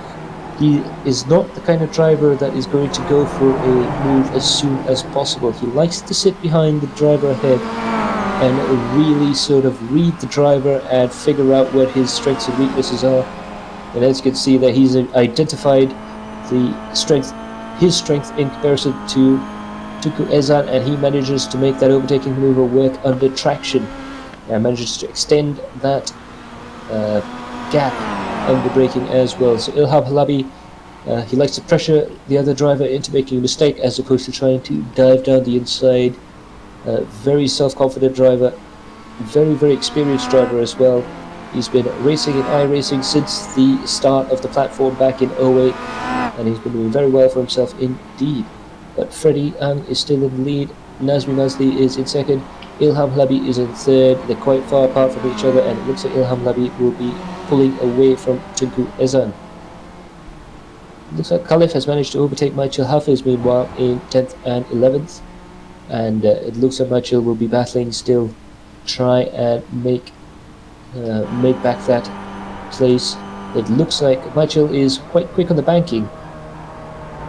he is not the kind of driver that is going to go for a move as soon as possible. He likes to sit behind the driver ahead and really sort of read the driver and figure out what his strengths and weaknesses are. And as you can see that he's identified his strength in comparison to Tuku Ezan, and he manages to make that overtaking maneuver work under traction and manages to extend that gap under braking as well. So Ilham Hlabi, he likes to pressure the other driver into making a mistake as opposed to trying to dive down the inside. Very self-confident driver, very, very experienced driver as well. He's been racing in iRacing since the start of the platform back in 08, and he's been doing very well for himself indeed. But Freddie Ang is still in the lead, Nazmi Mazli is in second, Ilham Hlabi is in third. They're quite far apart from each other, and it looks like Ilham Hlabi will be pulling away from Tuku Ezan. Looks like Khalif has managed to overtake Michael Hafiz meanwhile in 10th and 11th, and it looks like Michael will be battling still, try and make back that place. It looks like Michael is quite quick on the banking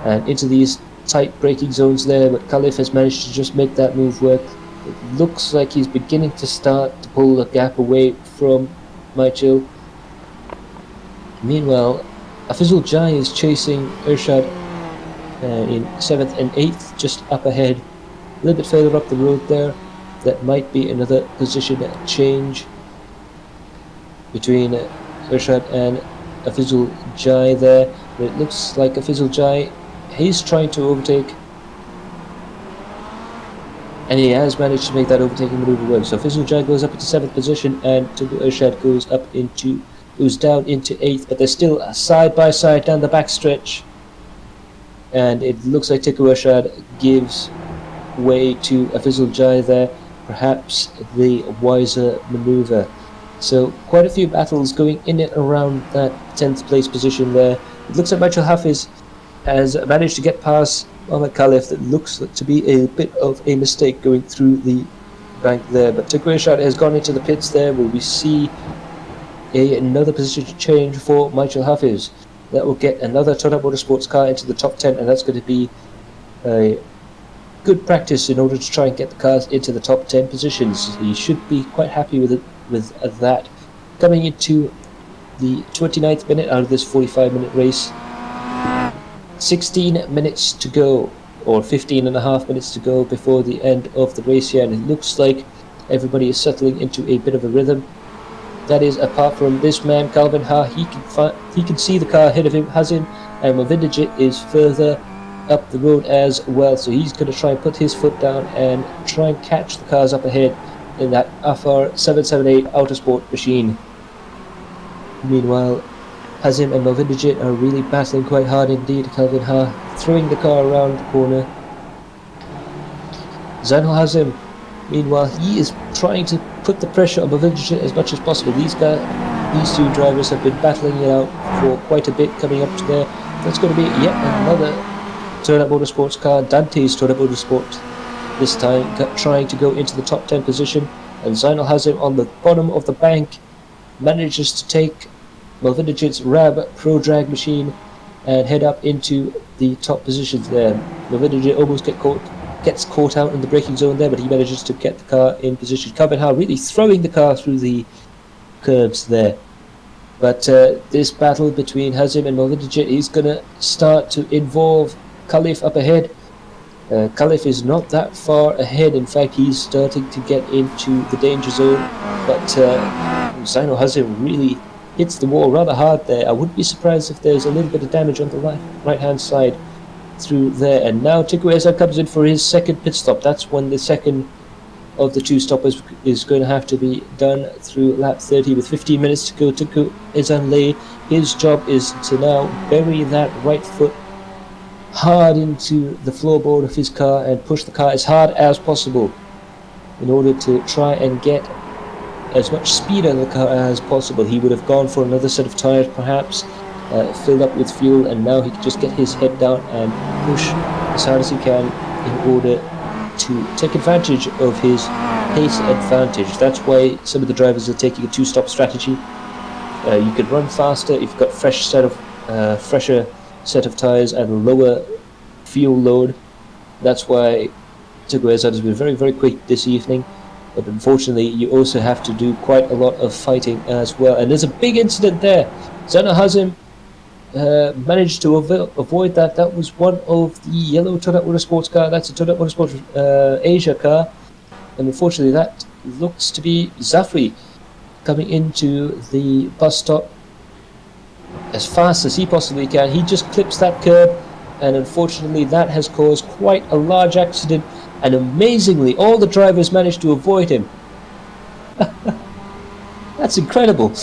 and into these tight braking zones there, but Khalif has managed to just make that move work. It looks like he's beginning to start to pull the gap away from Michael. Meanwhile, Afizul Jai is chasing Irshad in 7th and 8th, just up ahead, a little bit further up the road there. That might be another position change. between Irshad and Afizul Jai there. But it looks like Afizul Jai, he's trying to overtake, and he has managed to make that overtaking maneuver work. So Afizul Jai goes up into 7th position, and Tunku Irshad goes down into 8th, but they're still side by side down the back stretch. And it looks like Tunku Irshad gives way to Afizul Jai there, perhaps the wiser maneuver. So quite a few battles going in and around that 10th place position there. It looks like Michael Hafiz has managed to get past Mohamed Khalif. That looks to be a bit of a mistake going through the bank there, but Tunku Irshad has gone into the pits there. Will we see another position change for Michael Hafiz? That will get another Toyota Motorsports car into the top 10, and that's going to be a good practice in order to try and get the cars into the top 10 positions. He should be quite happy with that. Coming into the 29th minute out of this 45-minute race, 16 minutes to go, or 15 and a half minutes to go before the end of the race here, and it looks like everybody is settling into a bit of a rhythm. That is, apart from this man, Calvin Ha. He can see the car ahead of him, Hazim, and Movindijit is further up the road as well, so he's going to try and put his foot down and try and catch the cars up ahead in that Afar 778 Autosport machine. Meanwhile, Hazim and Movindijit are really battling quite hard indeed. Calvin Ha throwing the car around the corner. Zainul Hazim, meanwhile, he is trying to put the pressure on Movindijit as much as possible. These two drivers have been battling it out for quite a bit coming up to there. That's going to be yet another Toyota Motorsports car, Dante's Toyota Motorsport, this time trying to go into the top 10 position, and Zainul Hazim on the bottom of the bank manages to take Movindijit's Rab Pro Drag machine and head up into the top positions there. Movindijit almost gets caught out in the braking zone there, but he manages to get the car in position. Calvin Ha really throwing the car through the curbs there. But this battle between Hazim and Movindijit is going to start to involve Khalif up ahead. Khalif is not that far ahead. In fact, he's starting to get into the danger zone. But Zainul Hazim really hits the wall rather hard there. I wouldn't be surprised if there's a little bit of damage on the right-hand side through there. And now Tunku Irshad comes in for his second pit stop. That's when the second of the two stoppers is going to have to be done through lap 30 with 15 minutes to go. Tunku Irshad lay. His job is to now bury that right foot hard into the floorboard of his car and push the car as hard as possible in order to try and get as much speed out of the car as possible. He would have gone for another set of tires perhaps, filled up with fuel, and now he can just get his head down and push as hard as he can in order to take advantage of his pace advantage. That's why some of the drivers are taking a two-stop strategy. You can run faster if you've got fresher set of tires and lower fuel load. That's why Tunku Irshad has been very, very quick this evening. But unfortunately, you also have to do quite a lot of fighting as well. And there's a big incident there. Zainul Hazim managed to avoid that. That was one of the yellow Toyota Motorsports car. That's a Toyota Motorsports Asia car. And unfortunately, that looks to be Zafri coming into the bus stop as fast as he possibly can. He just clips that curb, and unfortunately that has caused quite a large accident, and amazingly all the drivers managed to avoid him. That's incredible.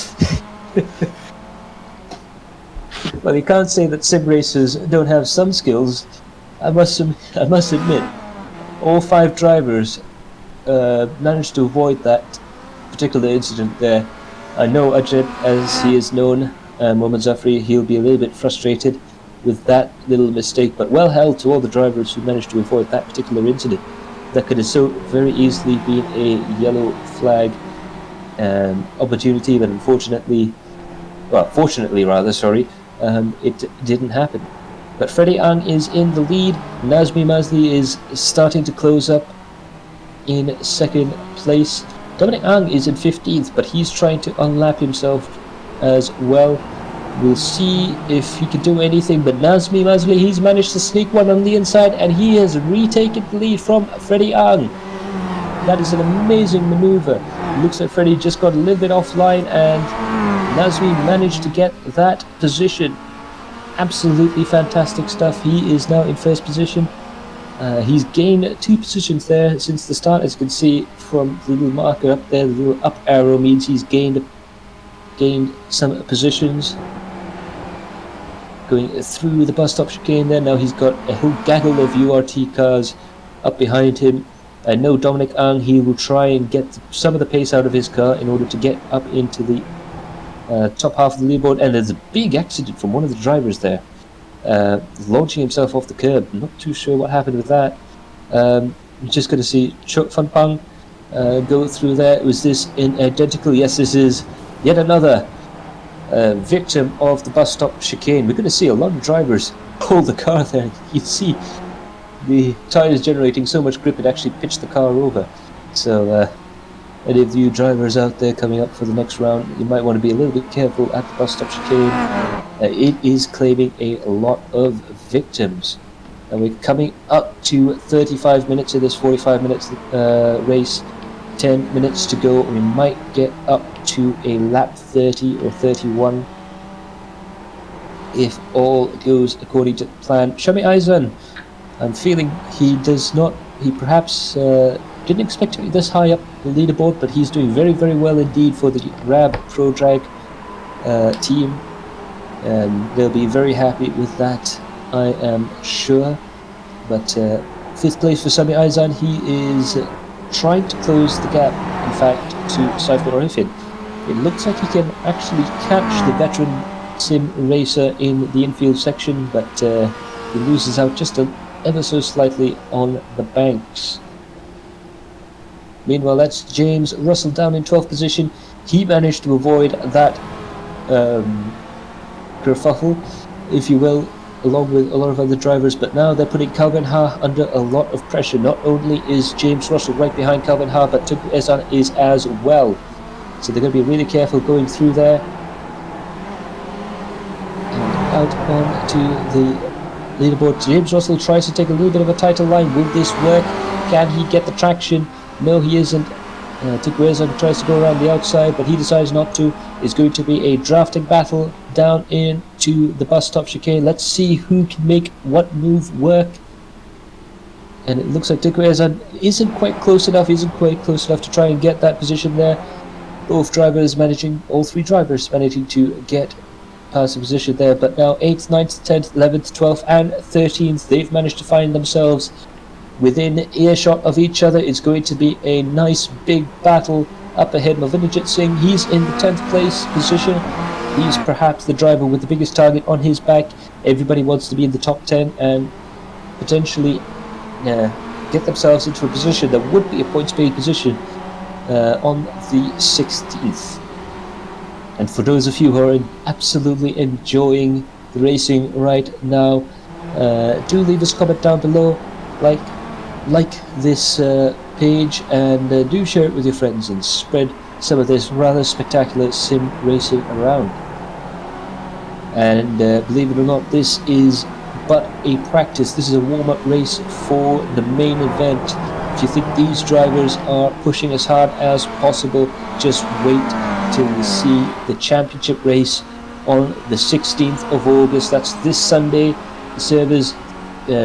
Well, you can't say that sim racers don't have some skills. I must admit, all 5 drivers managed to avoid that particular incident there. I know Ajit, as he is known, Mohamed Zafri, he'll be a little bit frustrated with that little mistake, but well held to all the drivers who managed to avoid that particular incident. That could have so very easily been a yellow flag opportunity, but unfortunately, well, fortunately rather, sorry, it didn't happen. But Freddie Ang is in the lead. Nazmi Mazli is starting to close up in second place. Dominic Ang is in 15th, but he's trying to unlap himself as well. We'll see if he can do anything, but Nazmi Mazli, he's managed to sneak one on the inside, and he has retaken the lead from Freddie Ang. That is an amazing maneuver. It looks like Freddie just got a little bit offline, and Nazmi managed to get that position. Absolutely fantastic stuff. He is now in first position. He's gained 2 positions there since the start. As you can see from the little marker up there, the little up arrow means he's gained some positions. Going through the bus stop chicane there. Now he's got a whole gaggle of URT cars up behind him. I know Dominic Ang, he will try and get some of the pace out of his car in order to get up into the top half of the leaderboard. And there's a big accident from one of the drivers there, launching himself off the curb. I'm not too sure what happened with that. You're just going to see Chok Fan Pang go through there. Was this identical? Yes, this is yet another victim of the bus stop chicane. We're going to see a lot of drivers hold the car there. You see the tyres generating so much grip it actually pitched the car over. So any of you drivers out there coming up for the next round, you might want to be a little bit careful at the bus stop chicane. It is claiming a lot of victims. And we're coming up to 35 minutes of this 45 minutes race. 10 minutes to go. We might get up to a lap 30 or 31 if all goes according to plan. Shami Aizan, I'm feeling he perhaps didn't expect to be this high up the leaderboard, but he's doing very, very well indeed for the RAB Pro Drag team, and they'll be very happy with that, I am sure. But 5th place for Sami Aizan. He is trying to close the gap, in fact, to Saiful Arifin. It looks like he can actually catch the veteran sim racer in the infield section, but he loses out just ever so slightly on the banks. Meanwhile, that's James Russell down in 12th position. He managed to avoid that kerfuffle, if you will, along with a lot of other drivers, but now they're putting Calvin Ha under a lot of pressure. Not only is James Russell right behind Calvin Ha, but Tunku Ezan is as well. So they're going to be really careful going through there. And out onto the leaderboard. James Russell tries to take a little bit of a tighter line. Will this work? Can he get the traction? No, he isn't. Tunku Ezan tries to go around the outside, but he decides not to. It's going to be a drafting battle down into the bus stop chicane. Let's see who can make what move work. And it looks like Tunku Ezan isn't quite close enough to try and get that position there. All 3 drivers managing to get past the position there. But now 8th, 9th, 10th, 11th, 12th and 13th, they've managed to find themselves within earshot of each other. It's going to be a nice big battle up ahead. Malvinderjit Singh, he's in the 10th place position. He's perhaps the driver with the biggest target on his back. Everybody wants to be in the top 10 and potentially get themselves into a position that would be a points-paid position on the 16th. And for those of you who are absolutely enjoying the racing right now, do leave us a comment down below, like this page, and do share it with your friends and spread some of this rather spectacular sim racing around. And believe it or not, this is but a practice. This is a warm-up race for the main event. If you think these drivers are pushing as hard as possible, just wait till you see the championship race on the 16th of August. That's this Sunday. The servers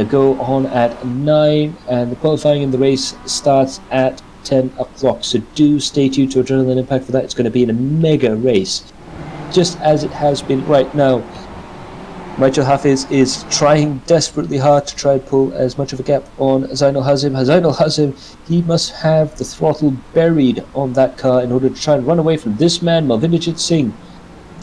go on at 9 and the qualifying in the race starts at 10 o'clock. So do stay tuned to Adrenaline Impact for that. It's going to be a mega race, just as it has been right now. Michael Hafiz is trying desperately hard to try and pull as much of a gap on Zainul Hazim. Zainul Hazim, he must have the throttle buried on that car in order to try and run away from this man, Malvinderjit Singh.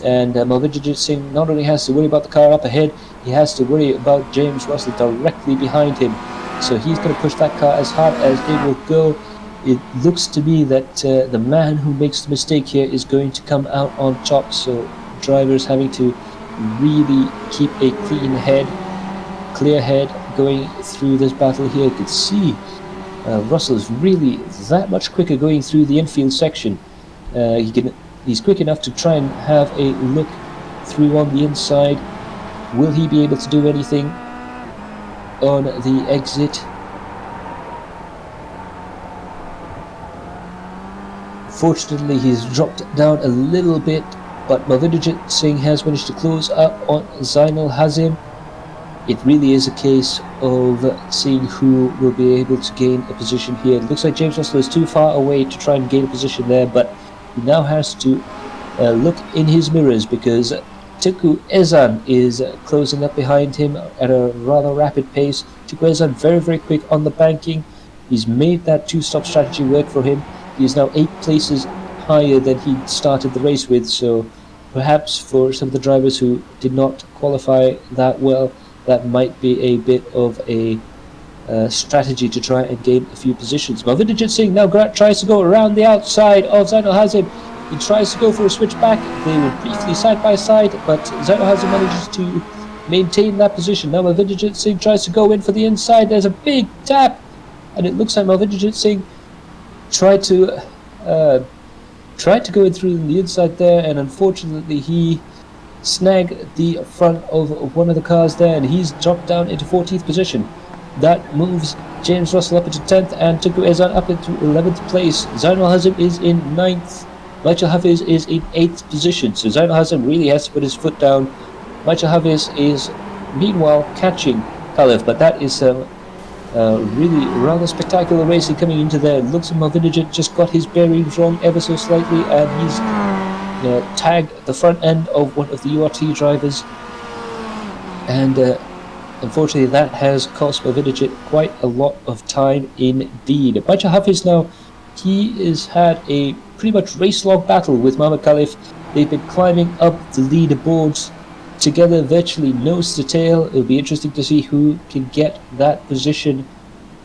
And Malvinderjit Singh not only has to worry about the car up ahead, he has to worry about James Russell directly behind him. So he's going to push that car as hard as it will go. It looks to me that the man who makes the mistake here is going to come out on top. So drivers having to really keep a clear head going through this battle here. You can see Russell is really that much quicker going through the infield section. He's quick enough to try and have a look through on the inside. Will he be able to do anything on the exit? Fortunately, he's dropped down a little bit but Malvinderjit Singh has managed to close up on Zainal Hazim. It really is a case of seeing who will be able to gain a position here. It looks like James Russell is too far away to try and gain a position there, but he now has to look in his mirrors because Teku Ezan is closing up behind him at a rather rapid pace. Teku Ezan very, very quick on the banking. He's made that two-stop strategy work for him. He is now 8 places higher than he started the race with, so perhaps for some of the drivers who did not qualify that well, that might be a bit of a strategy to try and gain a few positions. Malvinderjit Singh now tries to go around the outside of Zainal Hazim. He tries to go for a switch back. They were briefly side by side, but Zainal Hazim manages to maintain that position. Now Malvinderjit Singh tries to go in for the inside. There's a big tap, and it looks like Malvinderjit Singh tried to go in through the inside there, and unfortunately he snagged the front of one of the cars there, and he's dropped down into 14th position. That moves James Russell up into 10th and Teku Ezan up into 11th place. Zainal Hazim is in 9th. Michael Hafiz is in 8th position, so Zainal Hazim really has to put his foot down. Michael Hafiz is meanwhile catching Khalif, but that is really rather spectacular racing coming into there. Looks like Malvinderjit just got his bearings wrong ever so slightly, and he's tagged the front end of one of the URT drivers, and unfortunately that has cost Malvinderjit quite a lot of time indeed. Michael Hafiz now, he has had a pretty much race-long battle with Mohamed Khalif. They've been climbing up the leaderboards together, virtually nose to tail. It'll be interesting to see who can get that position,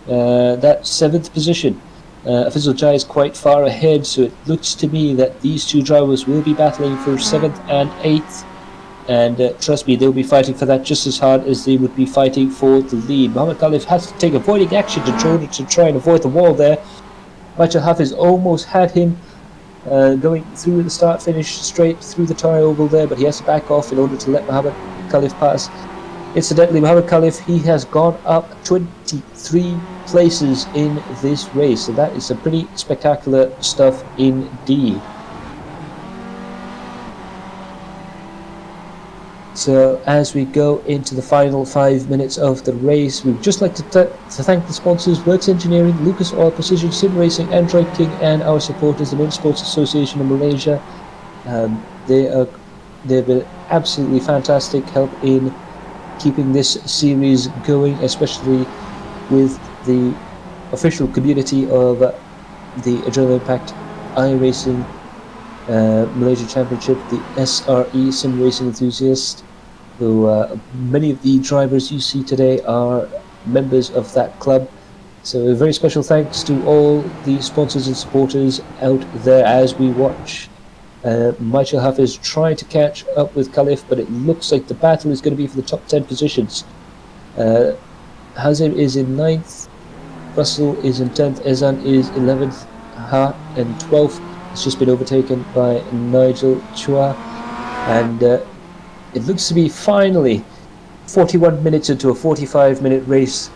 that 7th position. Afizul Jai is quite far ahead, so it looks to me that these two drivers will be battling for 7th and 8th, and trust me, they'll be fighting for that just as hard as they would be fighting for the lead. Mohamed Khalif has to take avoiding action to try and avoid the wall there. Michael Hafiz almost had him going through the start-finish straight through the tyre oval there, but he has to back off in order to let Mohamed Khalif pass. Incidentally, Mohamed Khalif, he has gone up 23 places in this race, so that is some pretty spectacular stuff indeed. So as we go into the final 5 minutes of the race, we'd just like to thank the sponsors: Works Engineering, Lucas Oil, Precision Sim Racing, Android King, and our supporters, the Motorsports Association of Malaysia. They've been absolutely fantastic help in keeping this series going, especially with the official community of the Adrenaline Impact iRacing Malaysia Championship, the SRE Sim Racing Enthusiast, who many of the drivers you see today are members of that club. So a very special thanks to all the sponsors and supporters out there as we watch Michael Hafiz trying to catch up with Khalif, but it looks like the battle is going to be for the top 10 positions. Hazim is in 9th, Russell is in 10th, Ezan is 11th, Ha in 12th. It's just been overtaken by Nigel Chua, and it looks to be finally 41 minutes into a 45-minute race.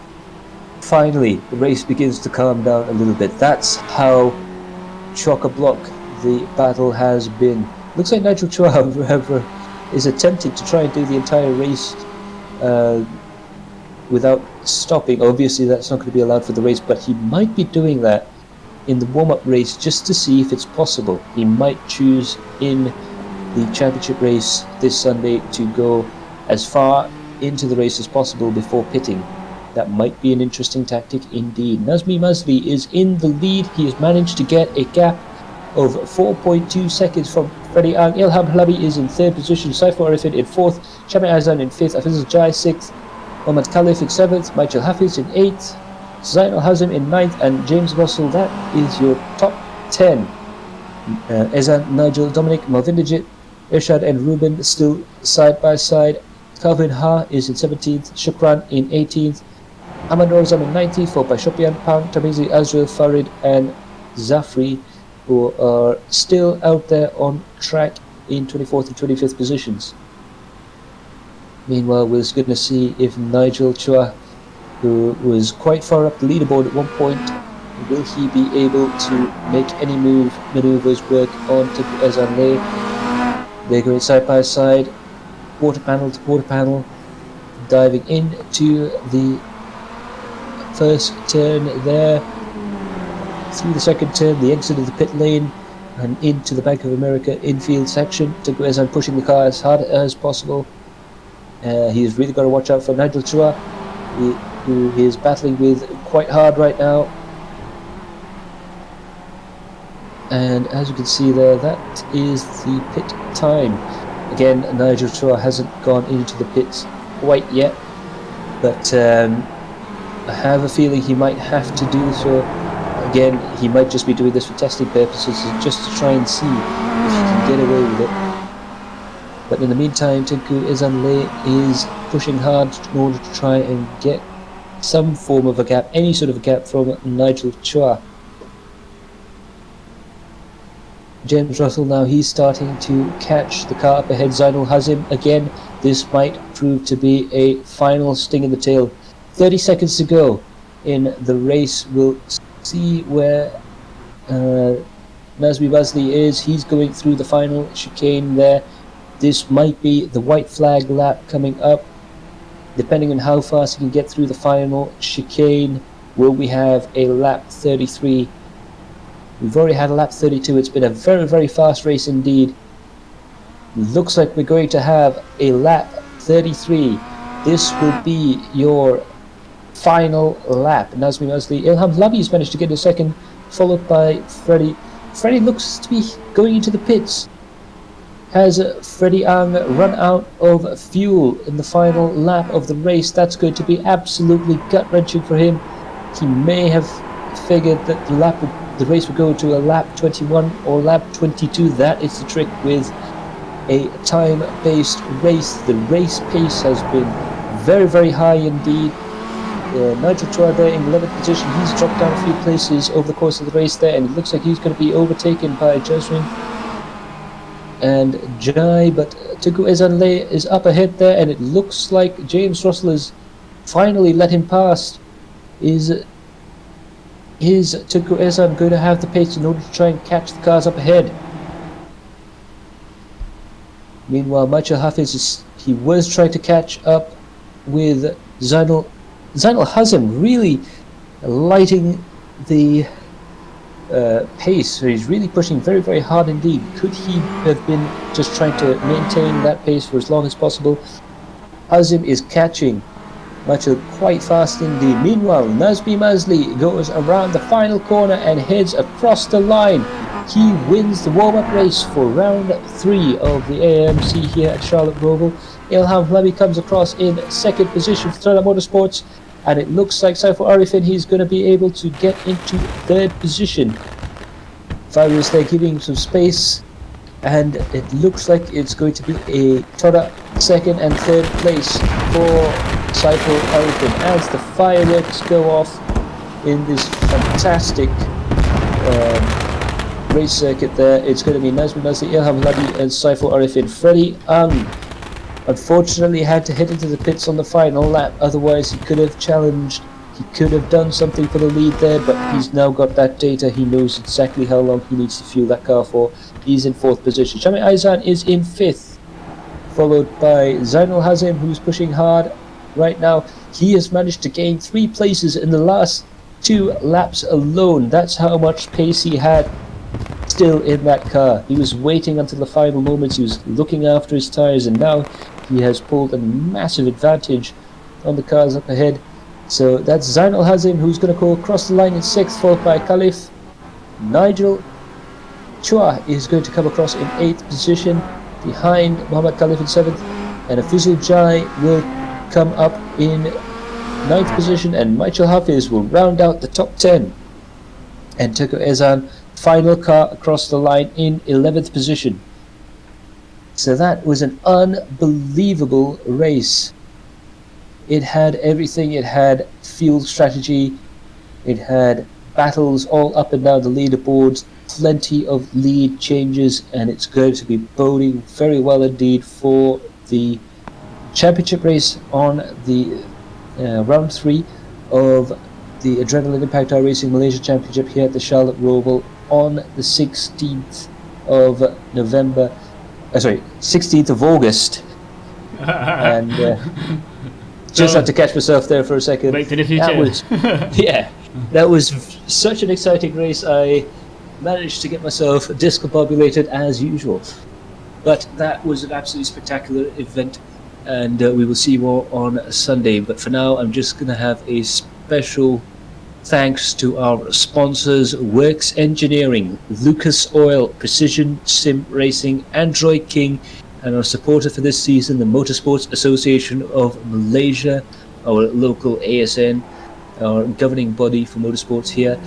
Finally, the race begins to calm down a little bit. That's how chock-a-block the battle has been. Looks like Nigel Chua, however, is attempting to try and do the entire race without stopping. Obviously, that's not going to be allowed for the race, but he might be doing that in the warm-up race just to see if it's possible. He might choose in the championship race this Sunday to go as far into the race as possible before pitting. That might be an interesting tactic indeed. Nazmi Mazli is in the lead. He has managed to get a gap of 4.2 seconds from Freddie Ang. Ilham Halabi is in 3rd position, Saiful Arifin in 4th, Shami Azan in 5th, Afizul Jai 6th, Mohamed Khalif in 7th, Michael Hafiz in 8th, Zainal Hazim in 9th, and James Russell. That is your top 10. Ezan, Nigel, Dominic, Malvinderjit, Irshad and Ruben still side by side. Calvin Ha is in 17th, Shukran in 18th, Ahmad Rozam in 19th, followed by Shopian Pang, Tamizi, Azrael, Farid and Zafri, who are still out there on track in 24th and 25th positions. Meanwhile, we're going to see if Nigel Chua, who was quite far up the leaderboard at one point, will he be able to make any maneuvers work on Teku Ezan Lay? They're going side by side, quarter panel to quarter panel, diving into the first turn there, through the second turn, the exit of the pit lane, and into the Bank of America infield section. Tengku Ezan pushing the car as hard as possible. He's really got to watch out for Nigel Chua, who is battling with quite hard right now. And as you can see there, that is the pit time. Again, Nigel Chua hasn't gone into the pits quite yet, but I have a feeling he might have to do so. Again, he might just be doing this for testing purposes, just to try and see if he can get away with it. But in the meantime, Tengku Ezanle is pushing hard in order to try and get some form of a gap, any sort of a gap from Nigel Chua. James Russell now, he's starting to catch the car up ahead. Zainul Hazim, again, this might prove to be a final sting in the tail. 30 seconds to go in the race. We'll see where Nazmi Bazli is. He's going through the final chicane there. This might be the white flag lap coming up. Depending on how fast he can get through the final chicane, will we have a lap 33? We've already had a lap 32. It's been a very, very fast race indeed. Looks like we're going to have a lap 33. This will be your final lap. Nazmi Mazli, Ilham Labi's managed to get a second, followed by Freddie. Freddie looks to be going into the pits. Has Freddie Ang run out of fuel in the final lap of the race? That's going to be absolutely gut-wrenching for him. He may have figured that the race would go to a lap 21 or lap 22. That is the trick with a time-based race. The race pace has been very, very high indeed. Nigel Chua there in 11th position. He's dropped down a few places over the course of the race there, and it looks like he's going to be overtaken by Jaswin and Jai, but Tengku Ezanle is up ahead there, and it looks like James Russell has finally let him pass. Is Tengku Ezan going to have the pace in order to try and catch the cars up ahead? Meanwhile, Michael Hafiz he was trying to catch up with Zainul Hazim, really lighting the pace. So he's really pushing very, very hard indeed. Could he have been just trying to maintain that pace for as long as possible? Hazim is catching Michael quite fast indeed. Meanwhile, Nazmi Mazli goes around the final corner and heads across the line. He wins the warm-up race for round 3 of the AIMC here at Charlotte Roval. Ilham Labi comes across in second position for Trela Motorsports, and it looks like Saiful Arifin, he's going to be able to get into third position. Fabulous there, giving some space, and it looks like it's going to be a Toda second and third place for Saiful Arifin as the fireworks go off in this fantastic race circuit there. It's going to be Nazmi Mazli, Ilham Labi and Saiful Arifin. Freddie Ang unfortunately had to head into the pits on the final lap, otherwise he could have challenged, he could have done something for the lead there, but he's now got that data. He knows exactly how long he needs to fuel that car for. He's in 4th position. Shami Aizan is in 5th, followed by Zainul Hazim, who's pushing hard right now. He has managed to gain 3 places in the last 2 laps alone. That's how much pace he had still in that car. He was waiting until the final moments. He was looking after his tyres, and now he has pulled a massive advantage on the cars up ahead. So that's Zainul Hazim, who's going to go across the line in 6th, followed by Khalif. Nigel Chua is going to come across in 8th position, behind Muhammad Khalif in 7th, and Afizul Jai will come up in 9th position, and Michael Hafiz will round out the top 10. And Tengku Ezan, final car across the line in 11th position. So that was an unbelievable race. It had everything. It had fuel strategy, it had battles all up and down the leaderboards, plenty of lead changes, and it's going to be boding very well indeed for the championship race on the round 3 of the Adrenaline Impact iRacing Malaysia Championship here at the Charlotte Roval on the 16th of November. sorry, 16th of August, and just had to catch myself there for a second. Back to the future. That was, yeah, that was such an exciting race. I managed to get myself discombobulated as usual, but that was an absolutely spectacular event, and we will see more on Sunday. But for now, I'm just going to have a special thanks to our sponsors: Works Engineering, Lucas Oil, Precision Sim Racing, Android King, and our supporter for this season, the Motorsports Association of Malaysia, our local ASN, our governing body for motorsports here.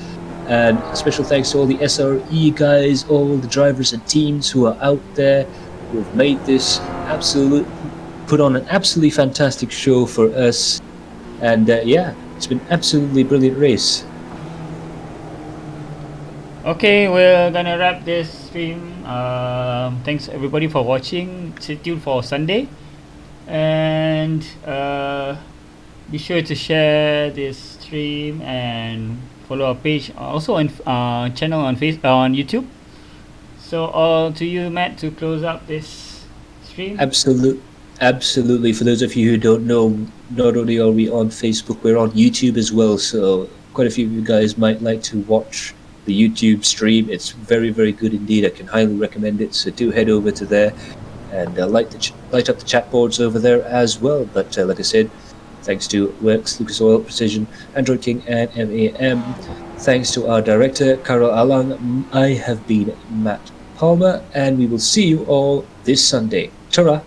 And a special thanks to all the SRE guys, all the drivers and teams who are out there who have made this put on an absolutely fantastic show for us. And yeah, it's been absolutely brilliant race. Okay, we're gonna wrap this stream. Thanks everybody for watching. Stay tuned for Sunday, and be sure to share this stream and follow our page, also on channel on YouTube. So, to you, Matt, to close up this stream. Absolutely. For those of you who don't know, not only are we on Facebook, we're on YouTube as well. So quite a few of you guys might like to watch the YouTube stream. It's very, very good indeed. I can highly recommend it. So do head over to there and light up the chat boards over there as well. But like I said, thanks to Works, Lucas Oil, Precision, Android King, and MAM. Thanks to our director, Carol Alang. I have been Matt Palmer, and we will see you all this Sunday. Ta-ra!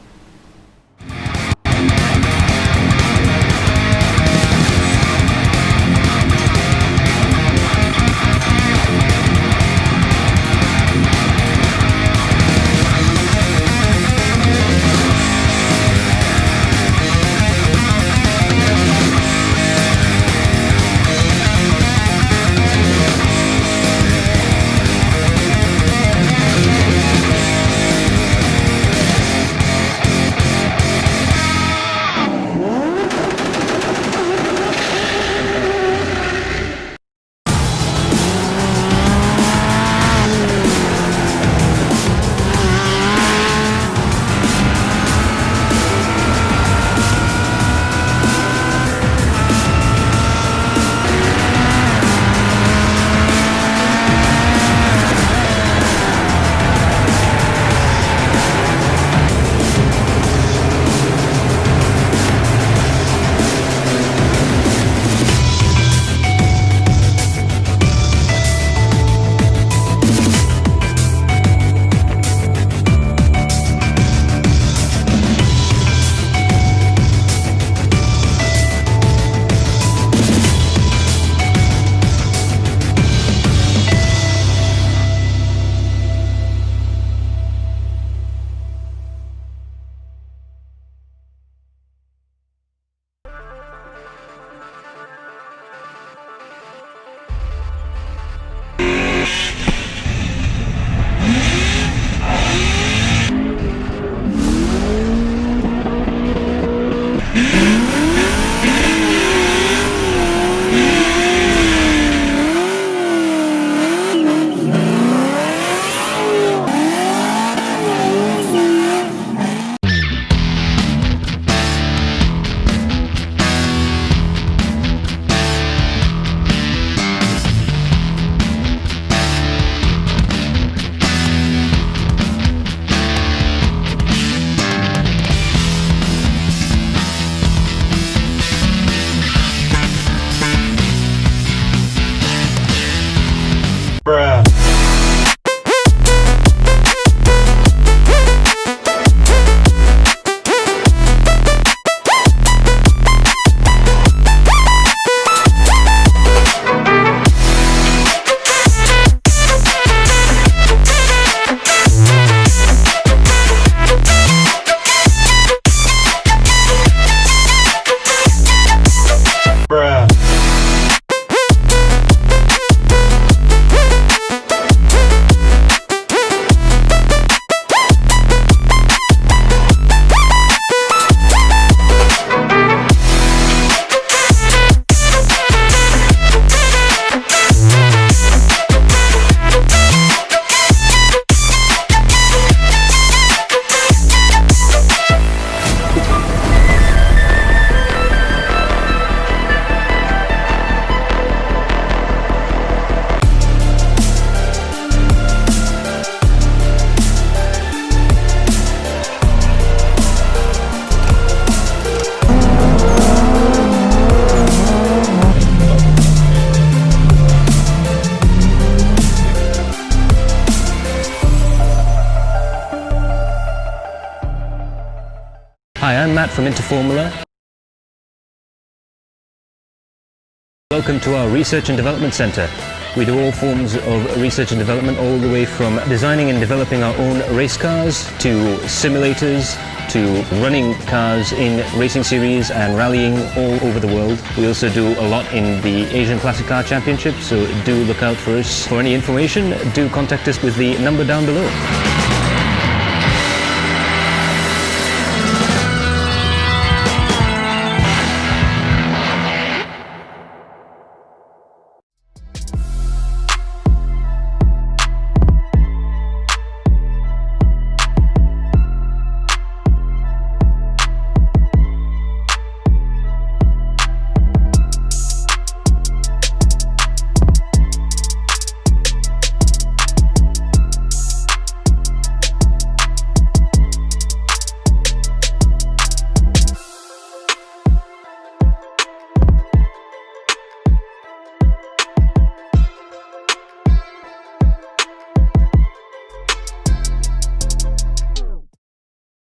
Matt from Interformula. Welcome to our Research and Development Centre. We do all forms of research and development, all the way from designing and developing our own race cars to simulators to running cars in racing series and rallying all over the world. We also do a lot in the Asian Classic Car Championship, so do look out for us. For any information, do contact us with the number down below.